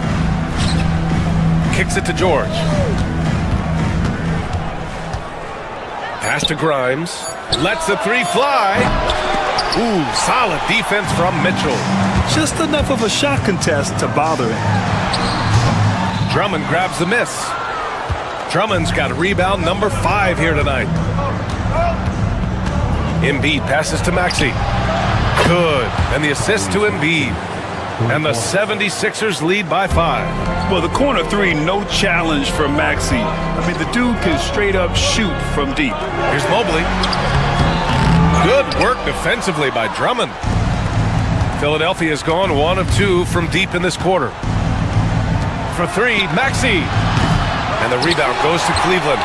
Kicks it to George. Pass to Grimes. Lets the 3 fly. Ooh, solid defense from Mitchell. Just enough of a shot contest to bother him. Drummond grabs the miss. Drummond's got rebound number 5 here tonight. Embiid passes to Maxey. Good. And the assist to Embiid. And the 76ers lead by 5. Well, the corner 3, no challenge for Maxey. I mean, the dude can straight up shoot from deep. Here's Mobley. Good work defensively by Drummond. Philadelphia's gone 1 of 2 from deep in this quarter. For 3, Maxey. And the rebound goes to Cleveland.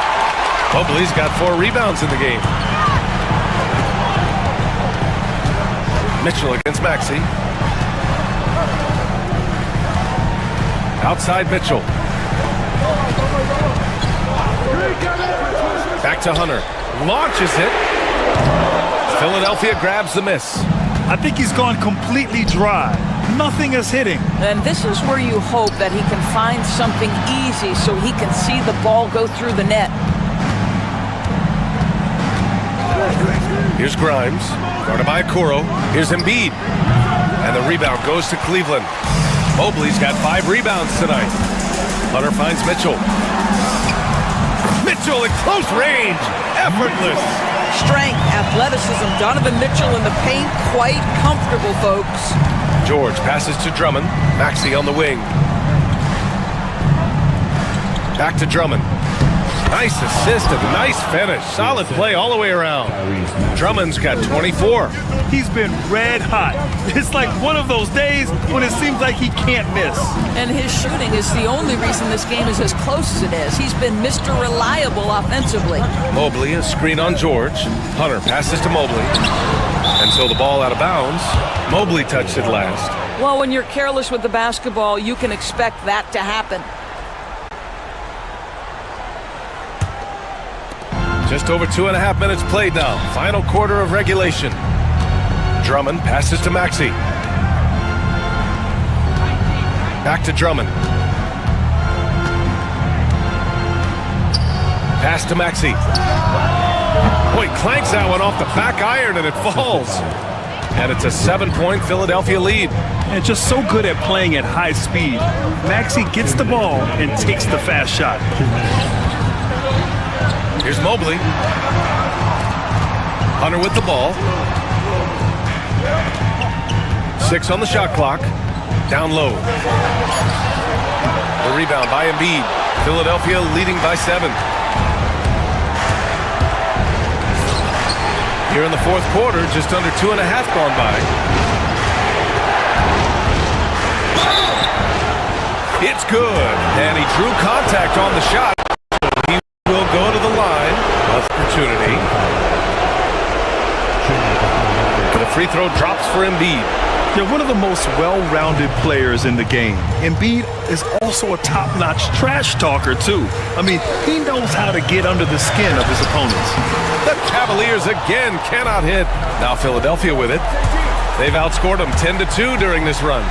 Mobley's got 4 rebounds in the game. Mitchell against Maxey. Outside Mitchell. Back to Hunter. Launches it. Philadelphia grabs the miss. I think he's gone completely dry. Nothing is hitting. And this is where you hope that he can find something easy so he can see the ball go through the net. Here's Grimes. Guarded by Okoro. Here's Embiid. And the rebound goes to Cleveland. Mobley's got 5 rebounds tonight. Hunter finds Mitchell. Mitchell at close range. Effortless. Strength, athleticism. Donovan Mitchell in the paint, quite comfortable, folks. George passes to Drummond. Maxey on the wing. Back to Drummond. Nice assist and nice finish. Solid play all the way around. Drummond's got 24. He's been red hot. It's like one of those days when it seems like he can't miss. And his shooting is the only reason this game is as close as it is. He's been Mr. Reliable offensively. Mobley, a screen on George. Hunter passes to Mobley. And so the ball out of bounds. Mobley touched it last. Well, when you're careless with the basketball, you can expect that to happen. Just over 2.5 minutes played now. Final quarter of regulation. Drummond passes to Maxey. Back to Drummond. Pass to Maxey. Boy, clanks that one off the back iron and it falls. And it's a 7-point Philadelphia lead. And just so good at playing at high speed. Maxey gets the ball and takes the fast shot. Here's Mobley. Hunter with the ball. 6 on the shot clock. Down low. The rebound by Embiid. Philadelphia leading by 7. Here in the fourth quarter, just under 2.5 gone by. It's good, and he drew contact on the shot. He will go to the line. Opportunity. The free throw drops for Embiid. They're one of the most well-rounded players in the game. Embiid is also a top-notch trash talker, too. I mean, he knows how to get under the skin of his opponents. The Cavaliers again cannot hit. Now Philadelphia with it. They've outscored them 10-2 during this run.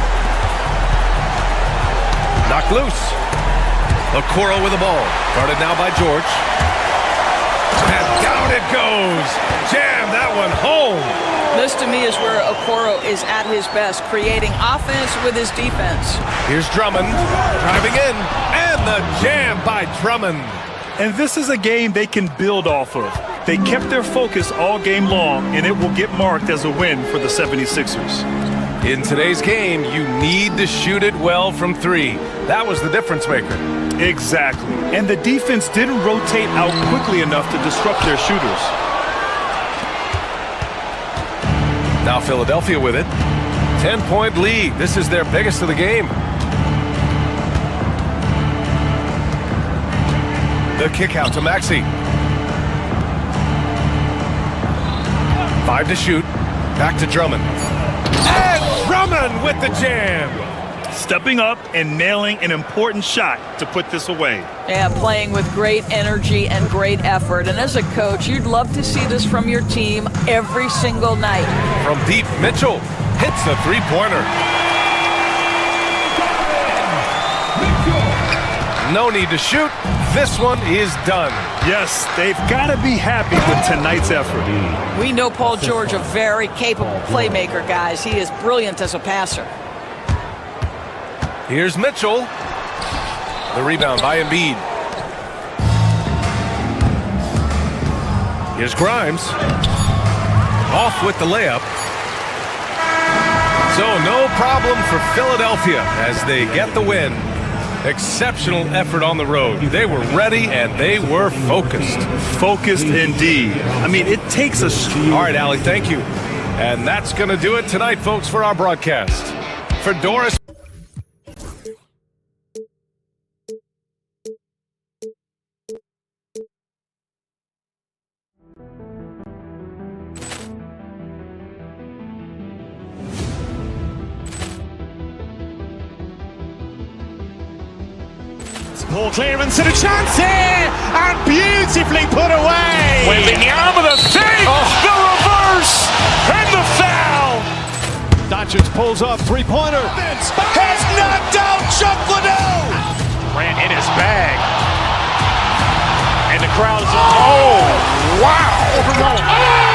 Knocked loose. Okoro with the ball. Guarded now by George. And down it goes. Jam that one home. This to me is where Okoro is at his best, creating offense with his defense. Here's Drummond driving in, and the jam by Drummond. And this is a game they can build off of. They kept their focus all game long, and it will get marked as a win for the 76ers. In today's game, you need to shoot it well from 3. That was the difference maker. Exactly. And the defense didn't rotate out quickly enough to disrupt their shooters. Now Philadelphia with it. 10-point lead. This is their biggest of the game. The kick out to Maxey. 5 to shoot. Back to Drummond. And Drummond with the jam. Stepping up and nailing an important shot to put this away. Yeah, playing with great energy and great effort. And as a coach, you'd love to see this from your team every single night. From deep, Mitchell hits the three-pointer. No need to shoot. This one is done. Yes, they've got to be happy with tonight's effort. We know Paul George, a very capable playmaker, guys. He is brilliant as a passer. Here's Mitchell. The rebound by Embiid. Here's Grimes. Off with the layup. So no problem for Philadelphia as they get the win. Exceptional effort on the road. They were ready and they were focused. Focused indeed. I mean, it takes a... All right, Allie, thank you. And that's going to do it tonight, folks, for our broadcast. For Doris... Ball clearance and a chance here, and beautifully put away. With the arm of the fake, the reverse, and the foul. Doncic pulls up, three-pointer. Has knocked out Chuck Liddell. Ran in his bag. And the crowd is, oh, wow.